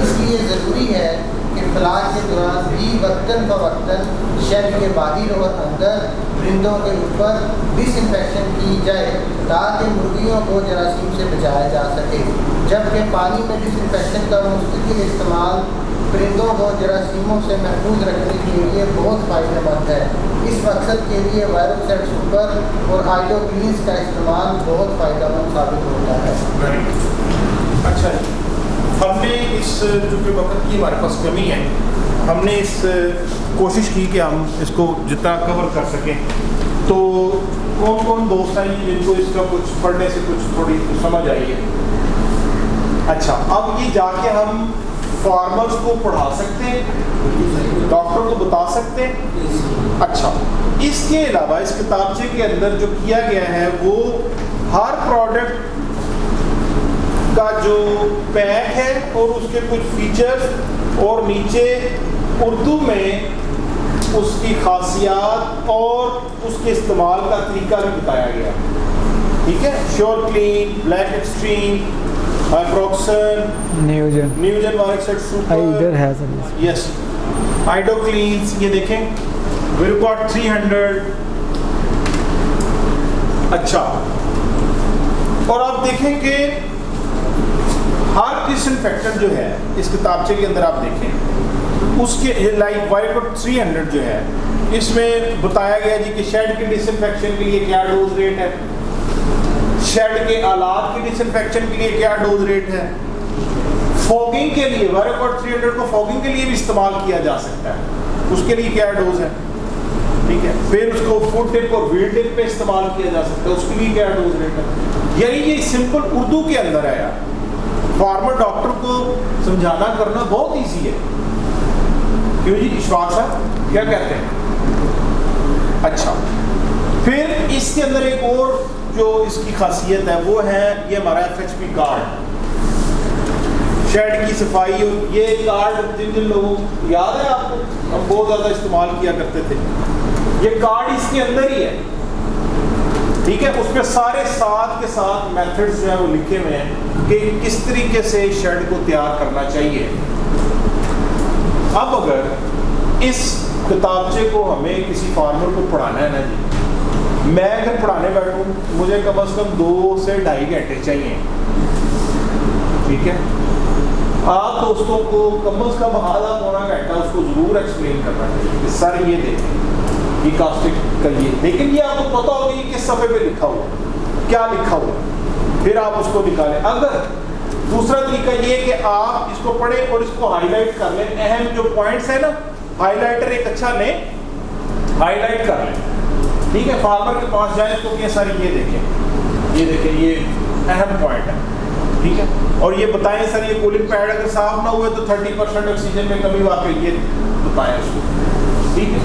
इसलिए ज़रूरी है कि फ्लाग के दौरान भी वक्तन फ़वक्तन शेड के बाहर और अंदर परिंदों के ऊपर डिसइंफेक्शन की जाए ताकि मुर्गियों को जरासीम से बचाया जा सके, जबकि पानी में डिसइंफेक्शन का मुस्तकिल इस्तेमाल परिंदों को जरासीमों से महफूज रखने के लिए बहुत फ़ायदेमंद है। इस मकसद के लिए वायरोसेट सुपर और हाइड्रोक्लीन्स का इस्तेमाल बहुत फ़ायदेमंद साबित होता है। अच्छा, हमने इस चूँकि वक्त की हमारे पास कमी है, हमने इस कोशिश की कि हम इसको जितना कवर कर सकें। तो कौन कौन दोस्त हैं जिनको इसका कुछ पढ़ने से कुछ थोड़ी समझ आई है? अच्छा, अब ये जाके हम फार्मर्स को पढ़ा सकते हैं, डॉक्टर को बता सकते हैं। अच्छा, इसके अलावा इस किताबचे के अंदर जो किया गया है वो हर प्रोडक्ट का जो पैक है और उसके कुछ फीचर्स और नीचे उर्दू में उसकी खासियत और उसके इस्तेमाल का तरीका भी बताया गया, ठीक है। श्योर क्लीन, ब्लैक एक्सट्रीम, हाइड्रोक्सन, न्यूजन वाइटसेट सुपर, इधर है सर, यस, हाइड्रोक्लीन्स, ये देखें, विरकॉट 300। अच्छा, और आप देखें कि हर डिसइंफेक्टेंट जो है इस किताबचे के अंदर आप देखें उसके लाइक वाइरकोट 300 जो है इसमें बताया गया जी कि शेड के डिसइंफेक्शन के लिए क्या डोज रेट है, शेड के आलात के डिसइंफेक्शन के लिए क्या डोज रेट है, फॉगिंग के लिए वायरकोट 300 को फॉगिंग के लिए भी इस्तेमाल किया जा सकता है, उसके लिए क्या डोज है, ठीक है। फिर उसको फुट टिप और व्हील टिप पे इस्तेमाल किया जा सकता है, उसके लिए क्या डोज रेट है। यानी ये सिंपल उर्दू के अंदर है यार, फार्मर डॉक्टर को समझाना करना बहुत ईजी है। क्यों जी इशफाक साहब क्या कहते हैं? अच्छा, फिर इसके अंदर एक और जो इसकी खासियत है वो है ये हमारा FHP कार्ड, शेड की सफाई। और ये कार्ड जिन जिन लोगों को याद है आपको, हम बहुत ज़्यादा इस्तेमाल किया करते थे, ये कार्ड इसके अंदर ही है। ठीक है, उसमें सारे साथ के साथ मेथड्स जो है वो लिखे हुए हैं कि किस तरीके से शेड को तैयार करना चाहिए। अब अगर इस किताबचे को हमें किसी फार्मर को पढ़ाना है ना जी, मैं अगर पढ़ाने बैठूं मुझे कम से कम 2 से 2.5 घंटे चाहिए। ठीक है, आप दोस्तों को कम से कम आधा पौना घंटा उसको ज़रूर एक्सप्लेन करना चाहिए कि सर ये देखें, ये कास्टिक करिए, लेकिन ये आपको पता होगा ये किस सफ़े पे लिखा हुआ, क्या लिखा हुआ, फिर आप उसको निकालें। अगर दूसरा तरीका ये कि आप इसको पढ़ें और इसको हाईलाइट कर लें, अहम जो पॉइंट्स है ना, हाईलाइटर एक अच्छा लें, हाईलाइट कर लें। ठीक है, फार्मर के पास जाए तो क्या सर ये देखें ये अहम पॉइंट है। ठीक है, और ये बताएं सर ये कूलिंग पैड अगर साफ ना हुए तो 30% ऑक्सीजन में कमी वाकई, ये बताएं उसको। ठीक है,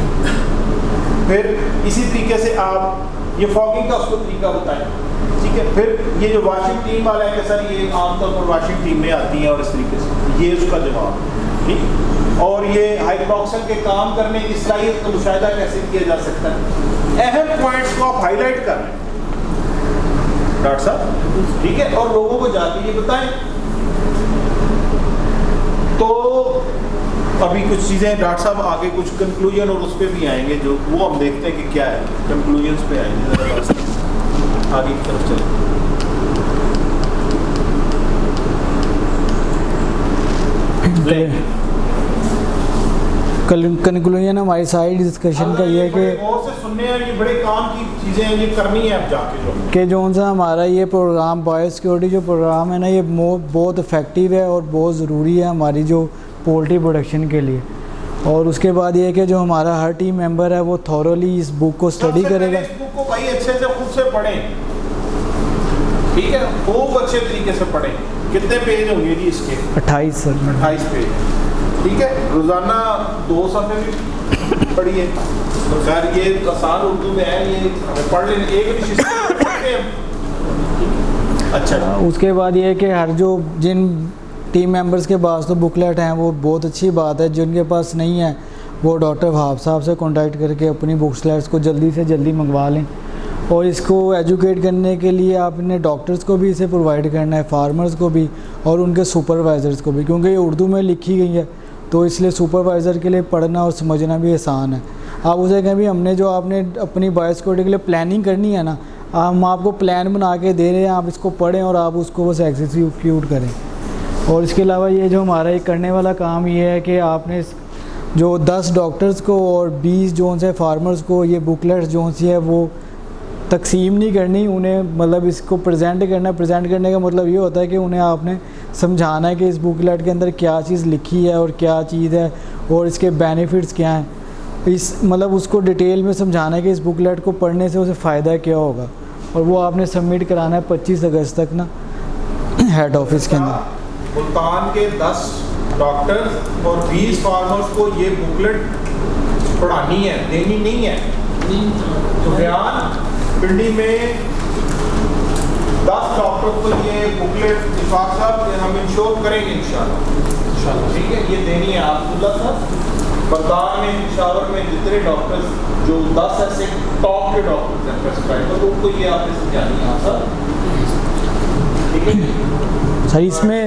फिर इसी तरीके से आप ये फॉगिंग का उसको तरीका बताएं। ठीक है, फिर ये जो वॉशिंग टीम वाला है कि सर ये आमतौर पर वॉशिंग टीम में आती है और इस तरीके से, ये उसका जवाब। ठीक, और ये हाइड्रोक्सिल के काम करने की सलाहियत का मुशाहिदा कैसे किया जा सकता है, अहम पॉइंट्स को आप हाईलाइट कर लें डॉक्टर साहब। ठीक है, और लोगों को जाके ये बताएं। तो अभी कुछ चीज़ें डॉक्टर साहब आगे कुछ कंक्लूजन और उस पर भी आएंगे, जो वो हम देखते हैं कि क्या है, कंक्लूजन्स पे आएंगे, ज़रा आगे की तरफ चलें। कंक्लूजन हमारी सारी डिस्कशन का ये है कि और से सुनने हैं, ये बड़े काम की चीज़ें हैं, ये करनी है अब जाके जो सा हमारा ये प्रोग्राम बायोसिक्योरिटी जो प्रोग्राम है ना, ये बहुत इफ़ेक्टिव है और बहुत ज़रूरी है हमारी जो पोल्ट्री प्रोडक्शन के लिए। और उसके बाद ये है कि जो हमारा हर टीम मेंबर है वो थॉरोली इस बुक को स्टडी करेगा। इस बुक को भाई अच्छे से खुद से पढ़ें। ठीक है, खूब अच्छे तरीके से पढ़ें। कितने पेज होंगे जी इसके? 28 सर। 28 पेज। ठीक है, रोज़ाना 2 सफ़े भी पढ़िए। तो खैर ये आसान उर्दू में है, ये हमें पढ़ लें, एक भी अच्छा। उसके बाद ये है कि हर जो जिन टीम मेंबर्स के पास तो बुकलेट हैं वो बहुत अच्छी बात है, जिनके पास नहीं है वो डॉक्टर वहाब साहब से कांटेक्ट करके अपनी बुकलेट्स को जल्दी से जल्दी मंगवा लें। और इसको एजुकेट करने के लिए आपने डॉक्टर्स को भी इसे प्रोवाइड करना है, फार्मर्स को भी और उनके सुपरवाइज़र्स को भी, क्योंकि ये उर्दू में लिखी गई है तो इसलिए सुपरवाइज़र के लिए पढ़ना और समझना भी आसान है। आप उसे कहें भी हमने जो आपने अपनी बायोसिक्योरिटी के लिए प्लानिंग करनी है ना, हम आपको प्लान बना के दे रहे हैं, आप इसको पढ़ें और आप उसको बस एग्जीक्यूट करें। और इसके अलावा ये जो हमारा एक करने वाला काम ये है कि आपने जो 10 डॉक्टर्स को और 20 जो से फार्मर्स को ये बुकलेट्स जो सी है वो तकसीम नहीं करनी, उन्हें मतलब इसको प्रेजेंट करना। प्रेजेंट करने का मतलब ये होता है कि उन्हें आपने समझाना है कि इस बुकलेट के अंदर क्या चीज़ लिखी है और क्या चीज़ है और इसके बेनिफिट्स क्या हैं। इस मतलब उसको डिटेल में समझाना है कि इस बुकलेट को पढ़ने से उसे फ़ायदा क्या होगा, और वो आपने सबमिट कराना है 25 अगस्त तक ना हेड ऑफिस के अंदर। मुल्तान के 10 डॉक्टर्स और 20 फार्मर्स को ये बुकलेट पढ़ानी है, देनी नहीं है। तो बयान पिंडी में 10 डॉक्टरों को ये बुकलेट इशफाक साहब हम इंश्योर करेंगे इंशाल्लाह। ठीक है, ये देनी है अब्दुल्ला साहब। बरदान में इंशावर में जितने डॉक्टर्स जो 10 ऐसे टॉप के डॉक्टर्स हैं प्रेस्क्राइबर, तो उनको ये आपने समझानी है सर। ठीक है सर, इसमें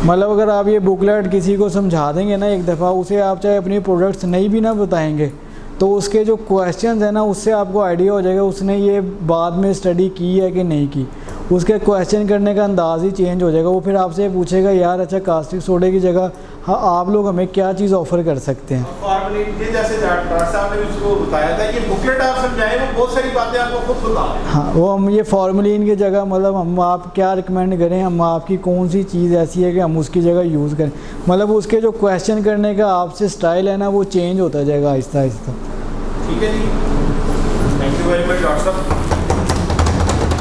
मतलब अगर आप ये बुकलेट किसी को समझा देंगे ना एक दफ़ा, उसे आप चाहे अपनी प्रोडक्ट्स नहीं भी ना बताएंगे तो उसके जो क्वेश्चंस हैं ना उससे आपको आइडिया हो जाएगा उसने ये बाद में स्टडी की है कि नहीं की। उसके क्वेश्चन करने का अंदाज़ ही चेंज हो जाएगा। वो फिर आपसे पूछेगा यार अच्छा कास्टिक सोडे की जगह हाँ आप लोग हमें क्या चीज़ ऑफ़र कर सकते हैं। ये जैसे डॉक्टर साहब ने उसको बताया था, ये बुकलेट आप समझाएं, वो बहुत सारी बातें आपको खुद बता दें। हाँ, वो हम ये फॉर्मलिन की जगह मतलब हम आप क्या रिकमेंड करें, हम आपकी कौन सी चीज़ ऐसी है कि हम उसकी जगह यूज़ करें। मतलब उसके जो क्वेश्चन करने का आपसे स्टाइल है ना वो चेंज होता जाएगा आहिस्ता आहिस्ता। ठीक है जी, thank you very much doctor साहब।